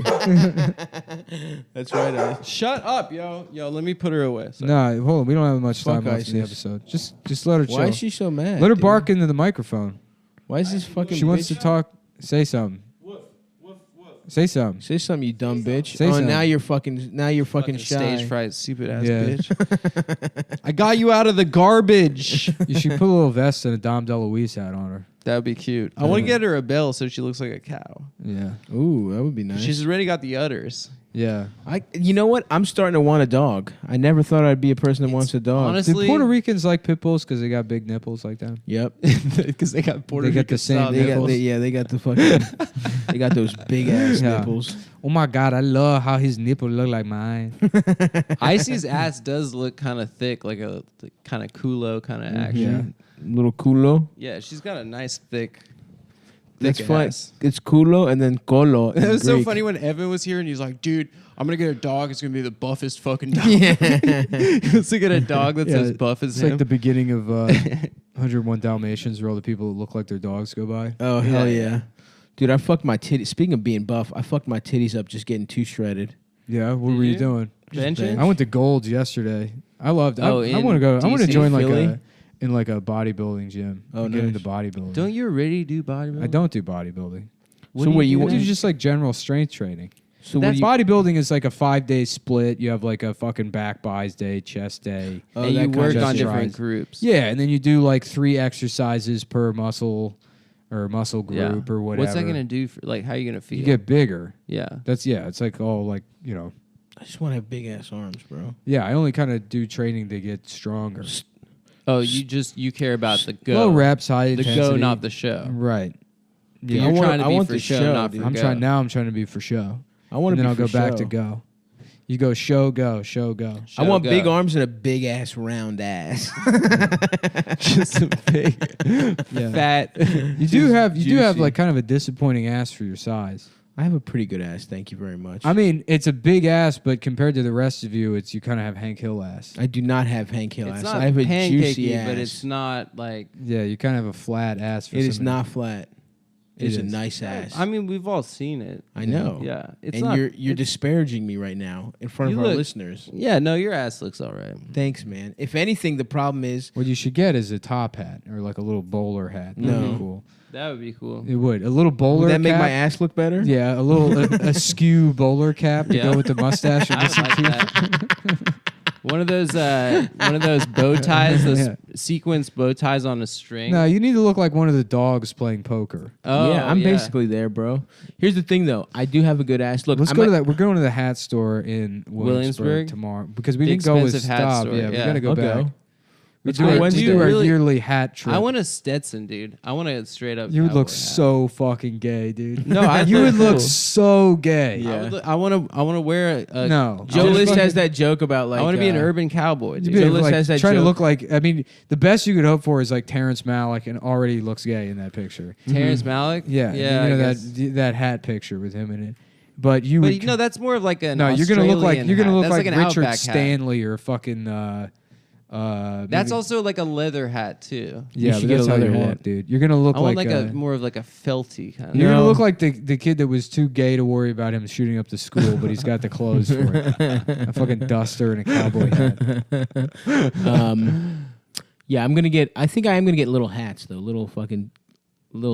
That's right. Shut up, yo. Yo, let me put her away. Sorry. No, hold on. We don't have much time Fuck left in the ISIS. episode. Just let her chill. Why is she so mad? Let her dude? bark into the microphone. Why is this fucking She wants bitch? to talk. Say something. Say something. Say something, you dumb bitch. Say oh, something. now you're fucking Fucking shy. stage fright, stupid ass Yeah. bitch. I got you out of the garbage. You should put a little vest and a Dom DeLuise hat on her. That would be cute. I want to get her a bell so she looks like a cow. Yeah. Ooh, that would be nice. She's already got the udders. Yeah. You know what? I'm starting to want a dog. I never thought I'd be a person that wants a dog. honestly- Do Puerto Ricans like pit bulls because they got big nipples like that? Yep. Because they got Puerto They got Rican the same style They got- nipples. They got the fucking. They got those big ass Yeah. nipples. Oh my God, I love how his nipple look like mine. Icy's ass does look kind of thick, like a kind of culo kind of action. Little culo. Yeah, she's got a nice thick That's thick fine. ass. It's culo and then colo. It in was so Greek. funny when Evan was here and he's like, dude, I'm going to get a dog. It's going to be the buffest fucking dog. Yeah. He wants to get a dog that's Yeah, as buff as It's him. like the beginning of 101 Dalmatians where all the people that look like their dogs go by. Oh hell Yeah. yeah. Dude, I fucked my titties. Speaking of being buff, I fucked my titties up just getting too shredded. Yeah, what Did were you you? doing? Benching? I went to Gold's yesterday. I loved. Oh, I in want to go. I want to DC, join Philly? like a bodybuilding gym. Oh, and get nice. into bodybuilding. Don't you already do bodybuilding? I don't do bodybuilding. What So do wait, you you do want- I then? do just like general strength training. So That what do you, bodybuilding is like a 5-day split. You have like a fucking back buys day, chest day. Oh, and that you kind work of on shit. different groups. Yeah, and then you do like 3 exercises per muscle or muscle Yeah. group or whatever. What's that going to do for, like, how are you going to feel? You get bigger. yeah. That's It's like all like I just want to have big ass arms, bro. Yeah, I only kind of do training to get stronger. Oh, you care about the go. Low reps, high The intensity. go, not the show. Right. Yeah, Yeah, you're trying to I be want for the show, show, not dude. for I'm go. trying now. I'm trying to be for show. I want And to. then be I'll for go back show. to go. You go show, go, show, go. Show, I want go. big arms and a big ass round ass. Just a big, Yeah. fat. You do have juicy. like kind of a disappointing ass for your size. I have a pretty good ass. Thank you very much. I mean, it's a big ass, but compared to the rest of you, you kind of have Hank Hill ass. I do not have Hank Hill It's ass. not I have a juicy pancakey, ass. but it's not like. Yeah, you kind of have a flat ass. For It is somebody. not flat. It It is a is. nice ass. I mean, we've all seen it. I know. Yeah, it's and not. you're disparaging me right now in front of You our look- listeners. Yeah, no, your ass looks all right. Thanks, man. If anything, the problem is What you should get is a top hat or like a little bowler hat. That'd No. be cool. That would be cool. It would a little bowler. would that make cap. my ass look better? Yeah, a little a skew bowler cap to Yeah. go with the mustache. I would like that. One of those bow ties, those Yeah. sequence bow ties on a string. No, you need to look like one of the dogs playing poker. Oh, yeah, I'm basically there, bro. Here's the thing, though. I do have a good ass. Look, Let's I go to might- that. We're going to the hat store in Williamsburg Williamsburg? tomorrow because we The didn't go with expensive hat Stop. store, Yeah, we yeah. got to go I'll back. go. We Let's do go our, Wednesday. we do our Really- yearly hat trip. I want a Stetson, dude. I want a straight up. You would look cowboy hat. so fucking gay, dude. No, I you would look cool. so gay. Yeah. I want to wear a. No, Joe Just List fucking- has that joke about like I want to be an uh, urban cowboy. You'd Dude. be Joe List like, has that trying to joke. look like. I mean, the best you could hope for is like Terrence Malick, and already looks gay in that picture. Terrence Malick. Yeah, yeah. you know I guess. that hat picture with him in it. But you But would no, that's more of like an. no, you're gonna look like Australian you're gonna hat. look That's like an Richard Outback hat. Stanley or fucking. That's maybe- also like a leather hat too. yeah, should but get that's a how you leather look, hat. dude. You're gonna look I want like like a more of like a felty kind of. You're gonna No. look like the kid that was too gay to worry about him shooting up the school, but he's got the clothes for it. A fucking duster and a cowboy hat. Yeah, I'm gonna get. I think I am gonna get little hats though, little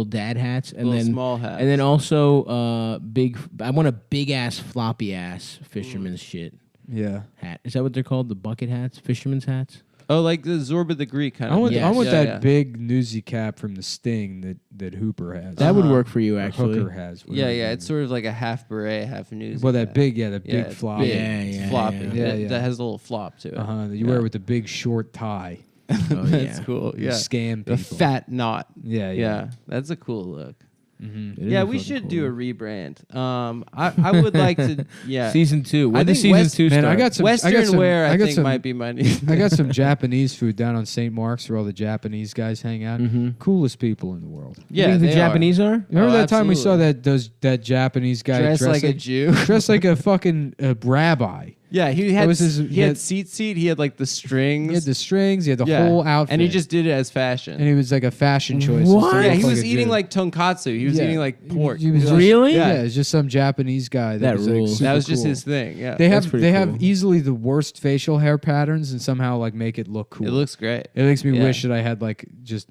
dad hats, and Little then small hats. and then also big. I want a big ass floppy ass fisherman's shit Yeah. hat. Is that what they're called? The bucket hats, fisherman's hats. Oh, like the Zorba the Greek kind I of. want Yes. I want Yeah, that yeah. big newsy cap from the Sting that Hooper has. That would Uh-huh. work for you Or actually. Hooker has. Yeah, whatever yeah. his It's name sort of like a half beret, half news. is. Well, that big, yeah, that Yeah, big it's flop. big. Yeah, It's yeah, floppy. yeah. Yeah, That, yeah. that has a little flop to it. That you Yeah. wear with the big short tie. Oh, That's yeah. cool. You Yeah. scam The people. fat knot. Yeah, Yeah, that's a cool look. Mm-hmm. It is Yeah, a we fucking should cool do a one. rebrand. I would like to. Yeah, Season 2. When I does think season 2 Man, start? I got some Western wear. I, got think some, might be my new. I got some Japanese food down on St. Mark's where all the Japanese guys hang out. Mhm. Coolest people in the world. You Yeah, think the they Japanese are? Remember Oh, that time we saw absolutely. that Japanese guy dressed like a Jew. dressed like a fucking rabbi. Yeah, he had was his- he he had had- seat. He had like the strings. He had the strings. He had the Yeah. whole outfit, and he just did it as fashion. and he was like a fashion choice. What? instead of yeah, he like was a eating Jew. like tonkatsu. He was Yeah. eating like pork. He was Yeah. just- Really? Yeah, Yeah. it's just some Japanese guy. That was, like, rules. super That was just cool. his thing. Yeah, They That's have pretty they have cool. easily the worst facial hair patterns and somehow like make it look cool. it looks great. It makes me Yeah. wish that I had like just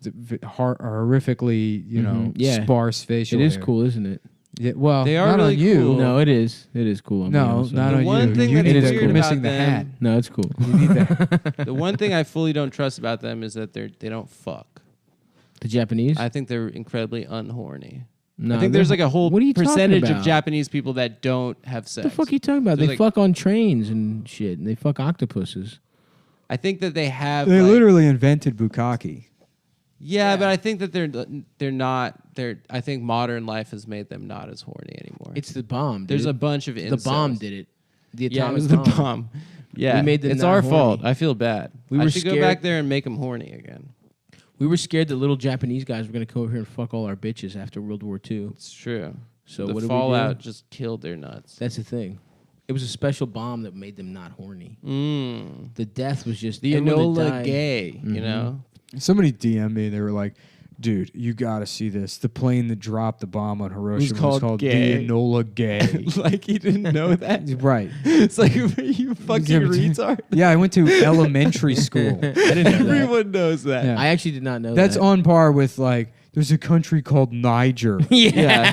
horrifically, Yeah. sparse facial. It is hair. cool, isn't it? Yeah, well, They are not really on you. cool. No, it is. It is cool. I'm No, being honest not with on you. one you. thing You that's need weird you're missing about the them- hat. No, it's cool. You need that. The one thing I fully don't trust about them is that they don't fuck. The Japanese? I think they're incredibly unhorny. no, I think there's like a whole What are you talking percentage of about? Japanese people that don't have sex. What the fuck are you talking about? There's They like- fuck on trains and shit, and they fuck octopuses. I think that they have. They like- literally invented bukkake. Yeah, but I think that they're not. I think modern life has made them not as horny anymore. It's the bomb. There's dude. a bunch of the incels. bomb did it. The atomic Yeah, it was the bomb. bomb. Yeah, We made them it's not our horny. fault. I feel bad. We I were should go scared- back there and make them horny again. We were scared that little Japanese guys were gonna come over here and fuck all our bitches after World War II. It's true. So the what did fallout we do? just killed their nuts. That's the thing. It was a special bomb that made them not horny. Mm. The death was just The everyone that Enola died- Gay, you Mhm. know? Somebody DM'd me. They were like, "Dude, you gotta see this. The plane that dropped the bomb on Hiroshima was called called Gay." the Enola Gay." Like you didn't know that? Right. It's like you fucking Yeah, but- retard. Yeah, I went to elementary school. I didn't know that. Everyone knows that. Yeah. I actually did not know That's that. on par with like, there's a country called Niger. Yeah.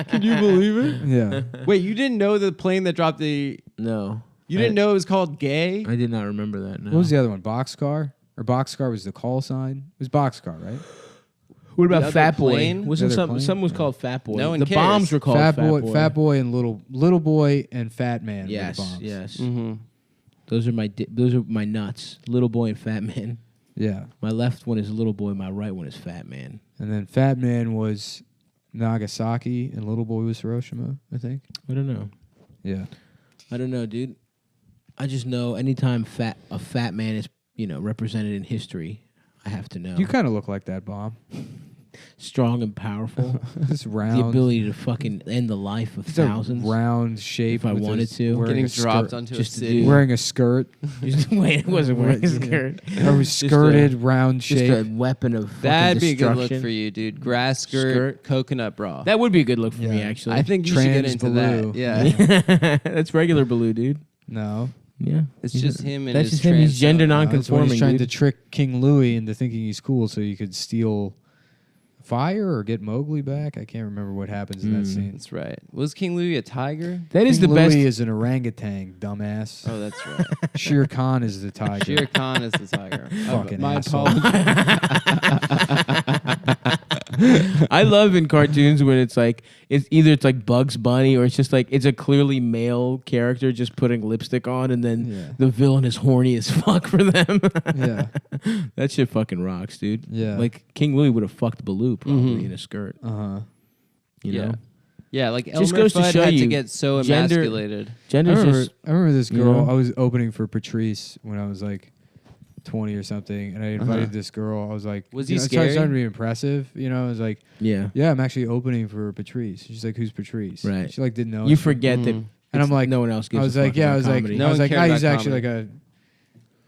Can you believe it? Yeah. Wait, you didn't know the plane that dropped the... No. You didn't know it was called Gay? I did not remember that. No. What was the other one? Boxcar? Or Boxcar was the call sign? It was Boxcar, right? What about other Fat Boy? plane? Wasn't The other plane? something was called Fat Boy? No one the cares. bombs were called Fat Boy, and Little Boy and Fat Man. Yes, were the bombs. yes. Mm-hmm. Those are my nuts. Little Boy and Fat Man. Yeah. My left one is Little Boy. My right one is Fat Man. And then Fat Man was Nagasaki, and Little Boy was Hiroshima, I think. I don't know. Yeah. I don't know, dude. I just know anytime a fat man is represented in history, I have to know. You kind of look like that bomb. Strong and powerful. This round. The ability to fucking end the life of It's a thousands. round shape. If I with wanted this- to. wearing Getting a dropped skirt- onto a just to city. do- Wearing a skirt. Wait, it wasn't wearing a skirt. A skirted round Just shape. a weapon of fucking That'd be a good look destruction. for you, dude. Grass skirt, coconut bra. That would be a good look for me, Yeah. actually. I think you should get Trans into Baloo. that. Yeah. That's regular Baloo, dude. No. Yeah. It's just him and That's his just him. He's trans gender zone. That's when non-conforming, he's trying dude. to trick King Louis into thinking he's cool so you could steal fire or get Mowgli back. I can't remember what happens in that scene. That's right. Was King Louis a tiger? That is King the Louis best. is an orangutan, dumbass. Oh, that's right. Shere Khan is the tiger. Shere Khan is the tiger. Fucking My asshole. apologies. I love in cartoons when it's like it's like Bugs Bunny or it's just like it's a clearly male character just putting lipstick on and then Yeah. the villain is horny as fuck for them. Yeah. That shit fucking rocks, dude. Yeah. Like King Louis would have fucked Baloo probably in a skirt. Uh-huh. You Yeah. know? Yeah, like Just Elmer goes to Fudd show had to you get so gender- emasculated. Gender's just I remember this you girl. know? I was opening for Patrice when I was like 20 or something, and I invited this girl. I was like, Was you he know, I started scary? to be impressive. You know, I was like, yeah. yeah, I'm actually opening for Patrice. She's like, who's Patrice? Right. She like didn't know. You it. forget that Mhm. And I'm like, no one else gives I was a like, fuck yeah, about I was like, comedy. No I was one like, cared oh, about he's actually comedy.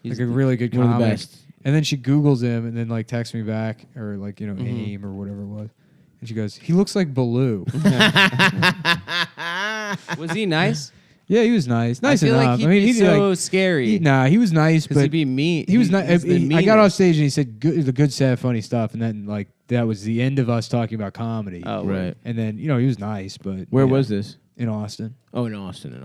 like a really good one of the comic. best. And then she Googles him and then like texts me back or like, you know, Mhm. AIM or whatever it was. And she goes, he looks like Baloo. Was he nice? Yeah, he was nice. Nice I feel enough. like he'd I mean, be he'd so like, scary. he was nice, Because but he'd be mean. he was nice. he's the I got meanest. off stage and he said the good, sad, funny stuff, and then like that was the end of us talking about comedy. Oh, Right. And then he was nice, but Where yeah, was this? in Austin? Oh, in Austin.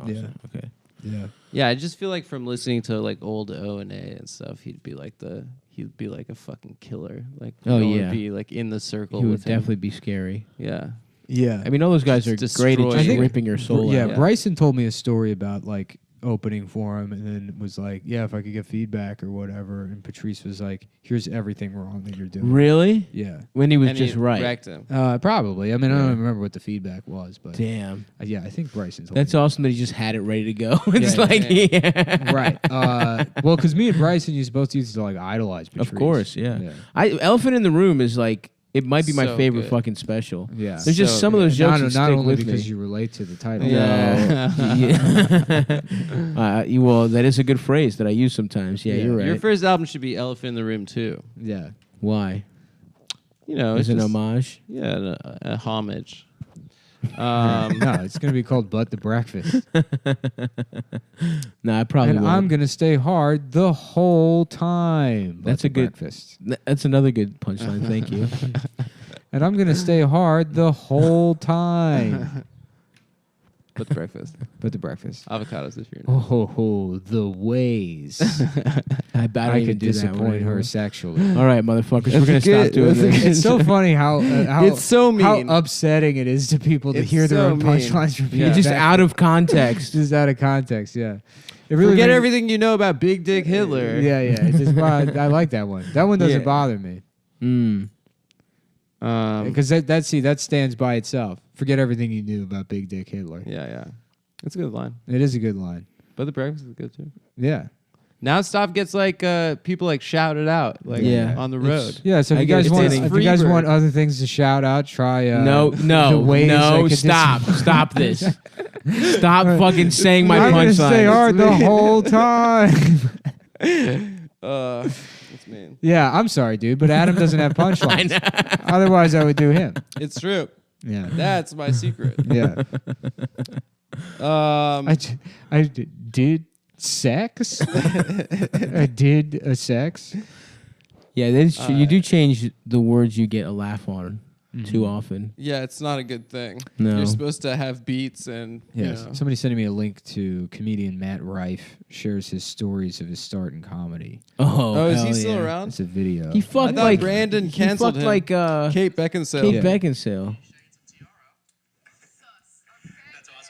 Okay. Yeah. Yeah, I just feel like from listening to like old O&A and stuff, he'd be like a fucking killer. Like, Oh, no one yeah. would be like in the circle He would with him. definitely be scary. Yeah. Yeah. I mean, all those guys are Just great at destroy just you. ripping your soul yeah, out. Yeah. Bryson told me a story about like opening for him, and then was like, yeah, if I could get feedback or whatever. And Patrice was like, here's everything wrong that you're doing. Really? Yeah. When he was And just he right. wrecked him. Probably. I mean, I Yeah. don't remember what the feedback was, but Damn. yeah, I think Bryson told That's me. awesome that he just had it ready to go. It's Yeah, like, yeah. Right. Well, because me and Bryson both used to like idolize Patrice. Of course, yeah. Elephant in the Room is like, it might be my So favorite good. fucking special. Yeah. There's just So some of those Not, jokes that not stick only with because me. you relate to the title. Yeah. Well, that is a good phrase that I use sometimes. Yeah, Yeah. you're right. Your first album should be Elephant in the Room too. Yeah. Why? You know, As it's an just, homage? yeah, a homage. No, it's gonna be called But the Breakfast. No, I probably And won't. I'm gonna stay hard the whole time. But That's the a good- breakfast. That's another good punchline. Thank you. And I'm gonna stay hard the whole time. But the breakfast. But the breakfast. Avocados this year. Oh, ho, ho, the ways I don't I even can do that one disappoint anymore. her sexually. All right, motherfuckers, we're gonna stop doing this. It's so funny how It's so how mean. upsetting it is to people to It's hear their so own mean. punchlines repeated. Yeah. Just back. out of context. just out of context. Yeah, it really Forget made- everything you know about Big Dick Hitler. Yeah, yeah. It just I like that one. That one doesn't Yeah. bother me Mm. because that stands by itself. Forget everything you knew about Big Dick Hitler. Yeah, yeah. It's a good line. It is a good line. But the breakfast is good too. Yeah. Now stuff gets like people like shout it out like Yeah. on the It's- road. Yeah, so if I you get guys it. want, It's if you guys Freebird. want other things to shout out, try. No, the no, ways I no! could Stop this! Stop fucking saying my I'm gonna stay punchline. hard the whole time. That's mean. Yeah, I'm sorry, dude, but Adam doesn't have punchlines. Otherwise, I would do him. It's true. Yeah, That's my secret. yeah. Um, I did sex. I did a sex. Yeah, that's true. You do change the words you get a laugh on too often. yeah, it's not a good thing. No. You're supposed to have beats and Yes. you know. Somebody sending me a link to comedian Matt Rife shares his stories of his start in comedy. Oh, Oh, is he Hell still yeah. around? It's a video. He I fucked thought like Brandon he canceled fucked him. like Kate Beckinsale. Kate Beckinsale.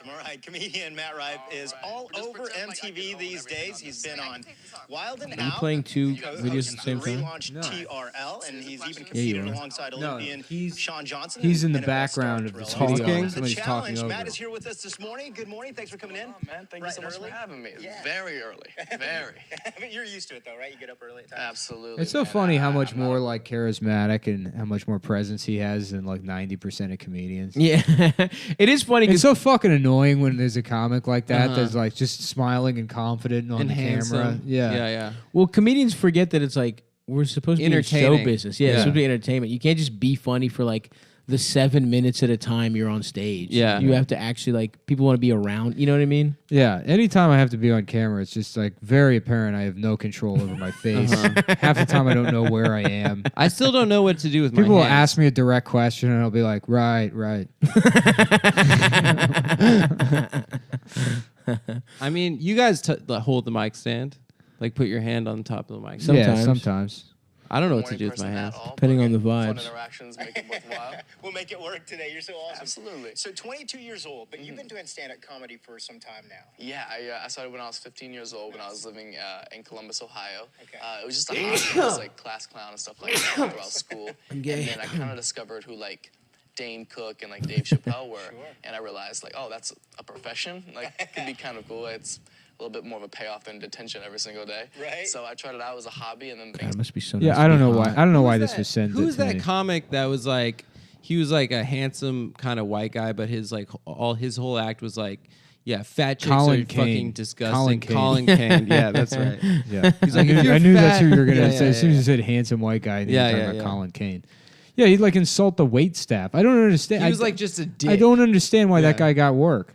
All right, comedian Matt Rife is all over MTV these days. He's been on Wild and Are you Out. playing two videos at the same time? Relaunched TRL, and he's even you competed are. alongside No, Olympian he's- Sean Johnson. He's in the NFL background star of the Terrell video. Talking? The Somebody's talking challenge. over Matt him. is here with us this morning. Good morning. Thanks for coming in. Man, thank you so much for having me. Yeah. Very early. Very. But you're used to it, though, right? You get up early at times. Absolutely. It's so man. funny how much I'm more not- like charismatic and how much more presence he has than like 90% of comedians. Yeah, it is funny It's because so fucking annoying when there's a comic like that Uh-huh. that's like just smiling and confident on And the handsome. camera. Yeah. Yeah. well, comedians forget that it's like we're supposed to be in show Entertaining. business. Yeah, it's Yeah. supposed to be entertainment. You can't just be funny for like the 7 minutes at a time you're on stage. Yeah. you have to actually like people want to be around. You know what I mean? Yeah. Anytime I have to be on camera, it's just like very apparent I have no control over my face. Half the time I don't know where I am. I still don't know what to do with People my will hands. ask me a direct question and I'll be like, right. I mean, you guys hold the mic stand. Like, put your hand on the top of the mic. Sometimes. Yeah, sometimes. I don't know what to Morning do with my person hands. at all, Depending but on the Fun vibes. interactions make it worthwhile. We'll make it work today. You're so awesome. Absolutely. So 22 years old, but you've been doing stand-up comedy for some time now. Yeah, I started when I was 15 years old when I was living in Columbus, Ohio. Okay. It was just a hobby. It was like class clown and stuff like that throughout school. gay. And then I kind of discovered who like Dane Cook and like Dave Chappelle were. Sure. And I realized like, oh, that's a profession. Like, it could be kind of cool. It's a little bit more of a payoff than detention every single day. Right. So I tried it out as a hobby and then God, things it must be so. nice Yeah, to I don't be know why. hot. I don't know why Who's this that- was sent Who's to that me. comic that was like, he was like a handsome kind of white guy, but his like all his whole act was like, yeah, fat chicks Colin are Kane. fucking disgusting. Colin Kane. Kane. Yeah, that's right. Yeah, He's I like, knew, if you're I knew that's fat- who you were gonna Yeah, say. yeah, As soon as yeah. you said handsome white guy, and Yeah, you were talking yeah, about yeah. Colin Kane. Yeah, he'd like insult the wait staff. I don't understand. He was I, like just a dick. I don't understand why that Yeah. guy got work.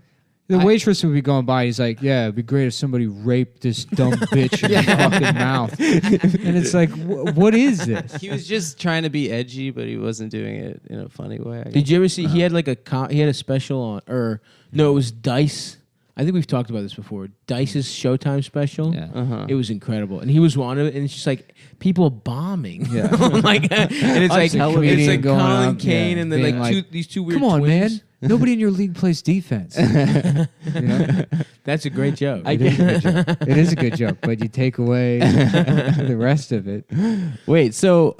The waitress would be going by. He's like, "Yeah, it'd be great if somebody raped this dumb bitch in the fucking mouth." And it's like, what is this? He was just trying to be edgy, but he wasn't doing it in a funny way. I guess. Did you ever see? He had like he had a special on, or no, it was Dice. I think we've talked about this before. Dice's Showtime special. Yeah. Uh-huh. It was incredible, and he was one of it. And it's just like people bombing. Yeah. like, and it's like a comedian it's like going Colin up, Kane, yeah, and then being like, like, these two weird. Come on, twins. man. Nobody in your league plays defense. You know? That's a great joke. It is a good joke. It is a good joke, but you take away the rest of it. Wait, so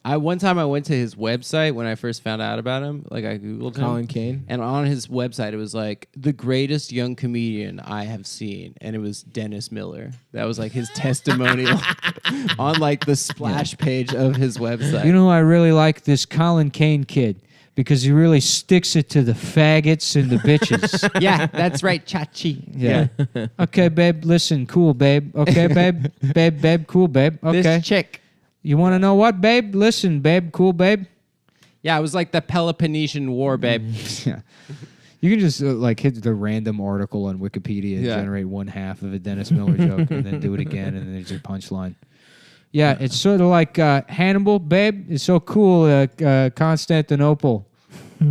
one time I went to his website when I first found out about him. Like I googled Colin him, Kane. and on his website it was like the greatest young comedian I have seen, and it was Dennis Miller. That was like his testimonial on like the splash page of his website. You know, I really like this Colin Kane kid because he really sticks it to the faggots and the bitches. Yeah, that's right, Chachi. Yeah. Okay, babe. Listen, cool, babe. Okay, babe. Babe, cool, babe. Okay. This chick. You want to know what, babe? Listen, babe, cool, babe. Yeah, it was like the Peloponnesian War, babe. Yeah. You can just like hit the random article on Wikipedia and Yeah. generate one half of a Dennis Miller joke and then do it again and then there's your punchline. Yeah, it's sort of like Hannibal, babe. It's so cool, Constantinople.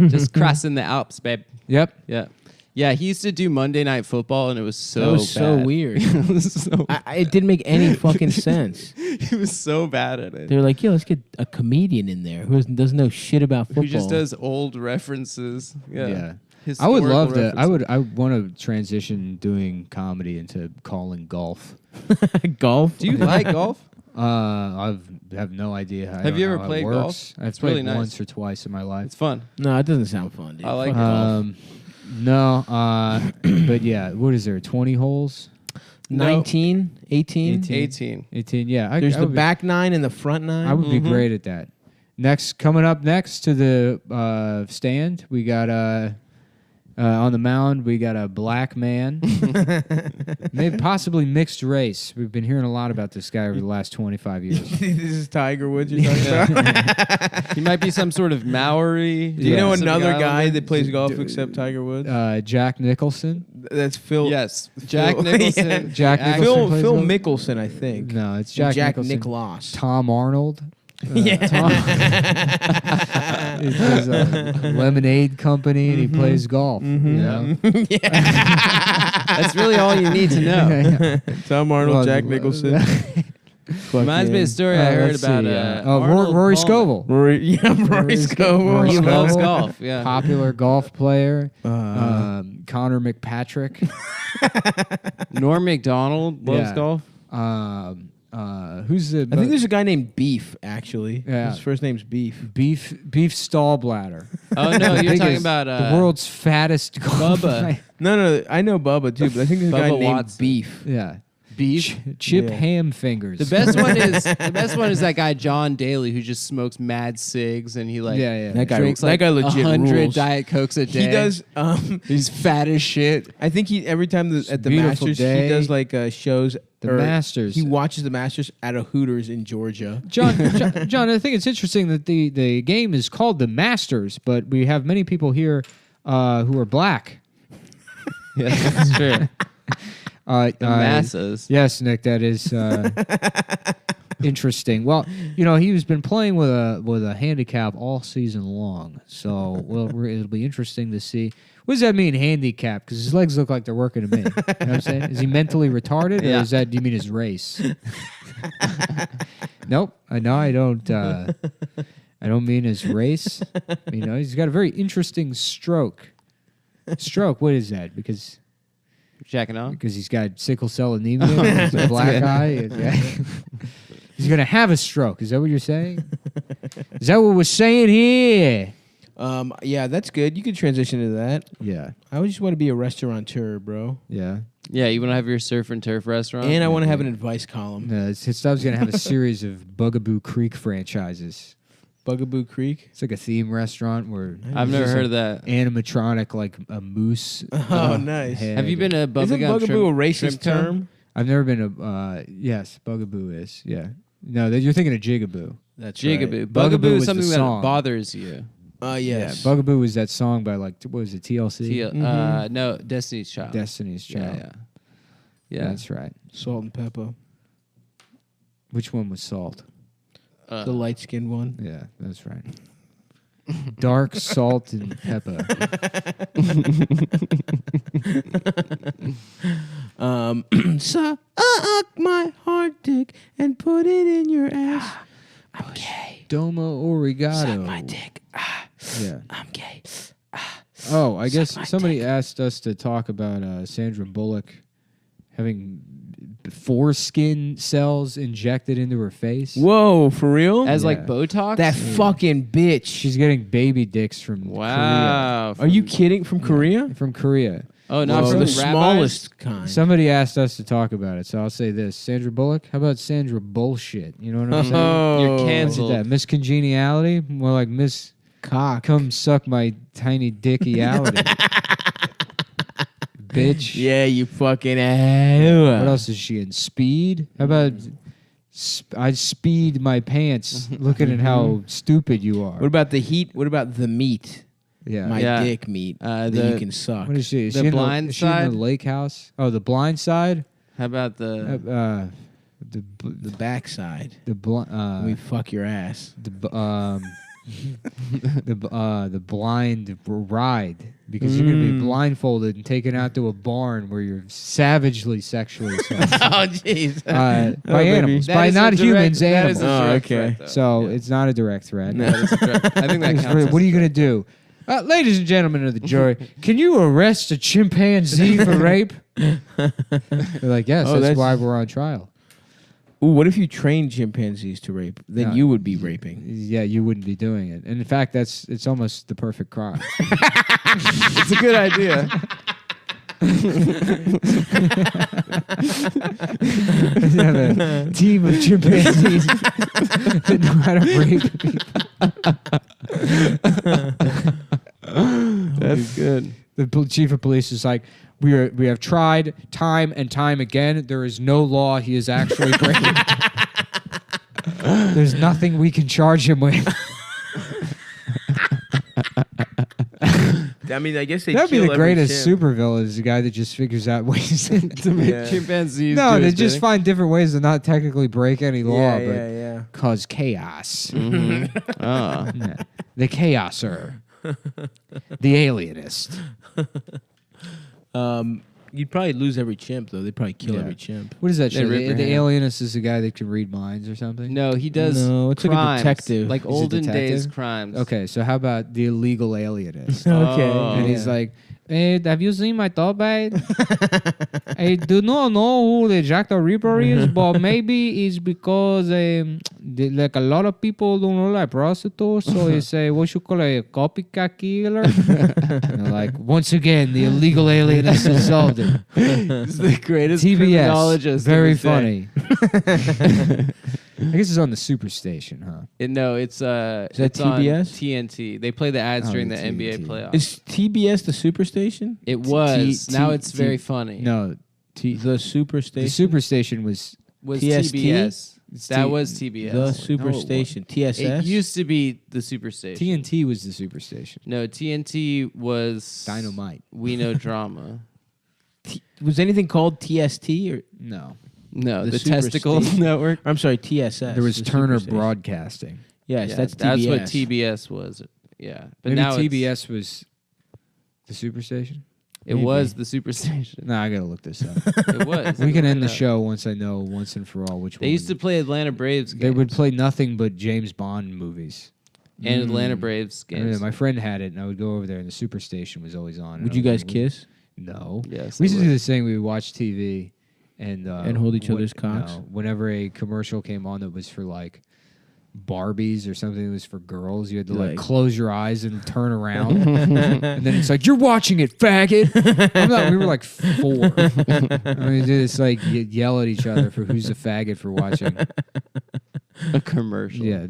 Just crossing the Alps, babe. Yep. Yeah. Yeah, he used to do Monday Night Football, and it was so That was so bad. weird. It was so It didn't make any fucking sense. he was so bad at it. They were like, "Yo, let's get a comedian in there who doesn't know shit about football." Who just does old references. Yeah. I would Historical love to. references. I want to transition doing comedy into calling golf. golf. Do you like golf? I have no idea. I Have don't you know ever how it played works. golf? I've It's really played nice. once or twice in my life. It's fun. No, it doesn't sound fun, dude. I like Fuck golf. No, but yeah, what is there? 20 holes? 19, 18. 18. 18. Yeah, There's I the would back nine and the front nine. I would be great at that. Coming up next to the stand, we got on the mound. We got a black man, maybe possibly mixed race. We've been hearing a lot about this guy over the last 25 years. This is Tiger Woods you're talking about? He might be some sort of Maori. Do you know Pacific another guy Islander. that plays golf except Tiger Woods? Jack Nicholson. That's Phil. Yes, Jack Phil- Nicholson. Yeah. Jack Actor. Nicholson. Phil plays Mickelson, I think. No, it's Jack Nicholson. Nicklaus. Tom Arnold. Yeah. He plays a lemonade company and he plays golf. You know? That's really all you need to know. Tom Arnold, Well, Jack Nicholson. Reminds me of a story I heard let's about see, Arnold Rory Palmer. Scovel. Rory Scovel. He Scovel. loves golf. Yeah. Popular golf player. Connor McPatrick. Norm Macdonald loves Yeah. golf. Who's the? I think there's a guy named Beef, actually. Yeah. His first name's Beef. Beef Stallbladder. Oh no, I you're think talking it's about the world's fattest golf Bubba. player. No, I know Bubba, too, but I think there's a guy Bubba named Watson. Beef. Yeah. beef. Chip Yeah. ham fingers. The best one is that guy John Daly who just smokes mad cigs and he like Yeah. That guy, drinks that like guy legit 100 rules. Diet Cokes a day. He does. He's fat as shit. I think he every time at the Beautiful Masters day. he does like shows. The or Masters. He watches the Masters at a Hooters in Georgia. John, I think it's interesting that the game is called the Masters, but we have many people here who are black. Yeah, that's true. The masses. Yes, Nick, that is interesting. Well, he's been playing with a handicap all season long, so it'll be interesting to see. What does that mean, handicap? Because his legs look like they're working to me. You know what I'm saying? Is he mentally retarded, or do you mean his race? Nope. No, I don't. I don't mean his race. He's got a very interesting stroke. Stroke. What is that? Because he's got sickle cell anemia. He's a black guy. He's gonna have a stroke. Is that what you're saying? Is that what we're saying here? Yeah, that's good. You could transition to that. Yeah. I just want to be a restaurateur, bro. Yeah. Yeah, you want to have your surf and turf restaurant? And I want to have an advice column. No, Stubbs gonna have a series of Bugaboo Creek franchises. Bugaboo Creek. It's like a theme restaurant where I've never heard of that. animatronic like a moose. Oh, nice. head. Have you been to Isn't Bubblegum Bugaboo a Shrimp racist Cone? term? I've never been to. Yes, Bugaboo is. Yeah. No, you're thinking of Jigaboo. That's Jigaboo. right. Bugaboo was is the something that song. bothers you. Yes. Yeah, Bugaboo was that song by what was it? TLC. No, Destiny's Child. Destiny's Child. Yeah. That's right. Salt and pepper. Which one was Salt? The light-skinned one. Yeah, that's right. Dark salt and pepper. Suck my hard dick and put it in your ass. I'm gay. Domo Oregato. Suck my dick. Yeah. I'm gay. Oh, I guess my somebody asked us to talk about Sandra Bullock having foreskin cells injected into her face. Whoa, for real? As like Yeah. Botox? That fucking bitch. She's getting baby dicks from wow. Are you kidding? From Korea? Korea. From Korea. Oh, not Whoa, from the the rabbis? smallest kind. Somebody asked us to talk about it, so I'll say this. Sandra Bullock? How about Sandra Bullshit? You know what I'm saying? Oh. You're What's it canceled. that? Miss Congeniality? More like Miss Cock. Come Suck My Tiny Dickiality. Bitch. Yeah, you fucking ass. What else is she in? Speed? How about I speed my pants looking at how stupid you are? What about the heat? What about the meat? Yeah. My Yeah. dick meat that the- you can suck. What is she? Is The she in Blind is she in Side? the lake house? Oh, the blind side? How about the... The backside. the we fuck your ass. the blind ride, because you're gonna be blindfolded and taken out to a barn where you're savagely sexually assaulted Oh, jeez. by animals, That by is not a direct- humans, that animals. is a direct okay. threat, though. So Yeah. it's not a direct threat. No, it's a direct- I think that counts. What are you gonna do? Ladies and gentlemen of the jury, can you arrest a chimpanzee for rape? They're like, yes, Oh, that's why we're on trial. Ooh, what if you trained chimpanzees to rape? Then No. you would be raping. Yeah, you wouldn't be doing it. And in fact, it's almost the perfect crime. It's a good idea. Have a team of chimpanzees that know how to rape people. That's good. The chief of police is like, we have tried time and time again. There is no law he is actually breaking. There's nothing we can charge him with. I mean, I guess That'd be the greatest supervillain, is the guy that just figures out ways to make Yeah. Chimpanzees. No, do they his just bidding. find different ways to not technically break any law, but yeah. cause chaos. Oh. Yeah. The chaoser. The alienist. You'd probably lose every chimp though. They'd probably kill Yeah. every chimp. What is that They show? rip The, your the hand. alienist is the guy that can read minds or something? No, he does. No, it's like a crimes, detective. like He's a olden days detective? crimes. Okay, so how about the illegal alienist? Okay. Oh. And he's like, hey, have you seen my top bag? I do not know who the Jack the Ripper is, but maybe it's because like a lot of people don't know like prostitutes, so it's what you call a copycat killer. And they're like, once again, the illegal alienist has solved it. He's the greatest TBS, criminologist. very of his day. funny. I guess it's on the Superstation, huh? No, it's that it's on TBS? TNT. They play the ads Oh, during the the NBA TNT. playoffs. Is TBS the Superstation? It was. Now it's T- very funny. No, The Superstation. the Superstation was was TST? TBS. That T- was TBS. The No, Superstation. TSS. It used to be the Superstation. TNT was the Superstation. No, TNT was Dynamite. We Know Drama. Was anything called TST or? No, No, The the Testicle Superstation. Network. I'm sorry, TSS. there was the Turner Superstation. Broadcasting. Yes, Yeah, that's that's TBS. what TBS was. Yeah, but Maybe now TBS was the Superstation. it was the Superstation. No, I gotta look this up. It was. We can end the Look it up. show once I know once and for all which They one. used to play Atlanta Braves games. They would play nothing but James Bond movies. and Atlanta Braves I don't know, games. my friend had it, and I would go over there, and the Superstation was always on. Would and you I was guys like, kiss? No. Yes, We used they to do would. this thing. We would watch TV and hold each other's cocks? No, whenever a commercial came on that was for like Barbies or something that was for girls, you had to like Like- close your eyes and turn around, and then it's like, "You're watching it, faggot." I'm not, we were like 4. I mean, it's like yell at each other for who's a faggot for watching. a commercial. Yeah,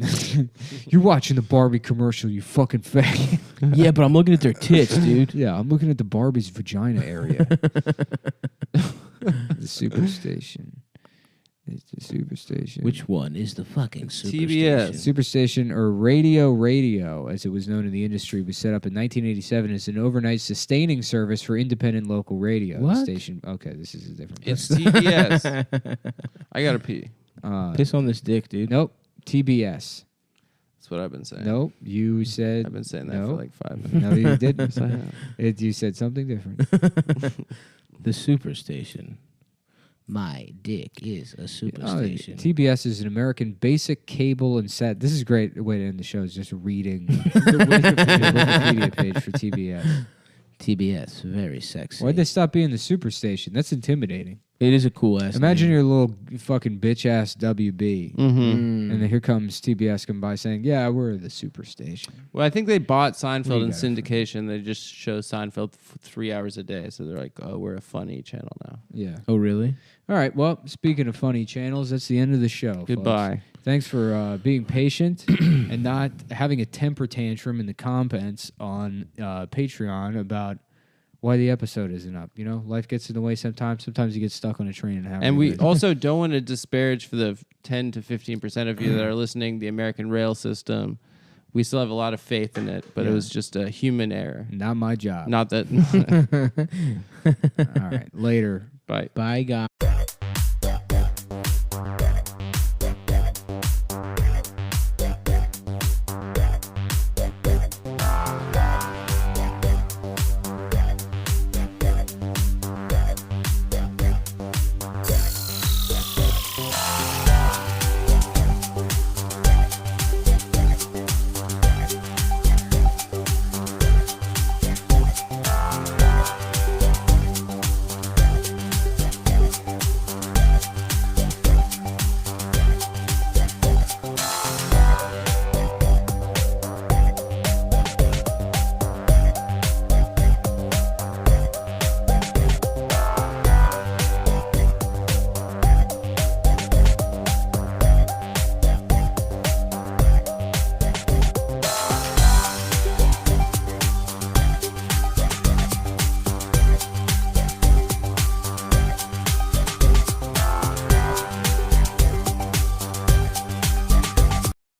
you're watching the Barbie commercial, you fucking faggot. Yeah, but I'm looking at their tits, dude. Yeah, I'm looking at the Barbie's vagina area. The Superstation. It's the Superstation. Which one is the fucking TBS. Superstation? Superstation. Superstation, or Radio, as it was known in the industry, was set up in 1987 as an overnight sustaining service for independent local radio. What? The station. Okay, this is a different. It's TBS. I gotta pee. Piss on this dick, dude. Nope. TBS. That's what I've been saying. Nope. You said. I've been saying that no. for like 5 minutes. No, you didn't. Yes, I have. You said something different. The Superstation. My dick is a superstation. TBS is an American basic cable and set. This is a great way to end the show. Is just reading the Wikipedia page for TBS. TBS, very sexy. Why'd they stop being the Superstation? That's intimidating. It is a cool ass. Imagine name. your little fucking bitch ass WB, and then here comes TBS coming by saying, "Yeah, we're the Superstation." Well, I think they bought Seinfeld you in got it from? syndication. They just show Seinfeld 3 hours a day. So they're like, oh, we're a funny channel now. Yeah. Oh, really? All right. Well, speaking of funny channels, that's the end of the show. folks. Goodbye. Thanks for being patient and not having a temper tantrum in the comments on Patreon about why the episode isn't up. You know, life gets in the way sometimes. Sometimes you get stuck on a train and have. And we also don't want to disparage for the 10 to 15% of you that are listening the American rail system. We still have a lot of faith in it, but it was just a human error. Not my job. Not that. All right. Later. Bye. Bye, guys.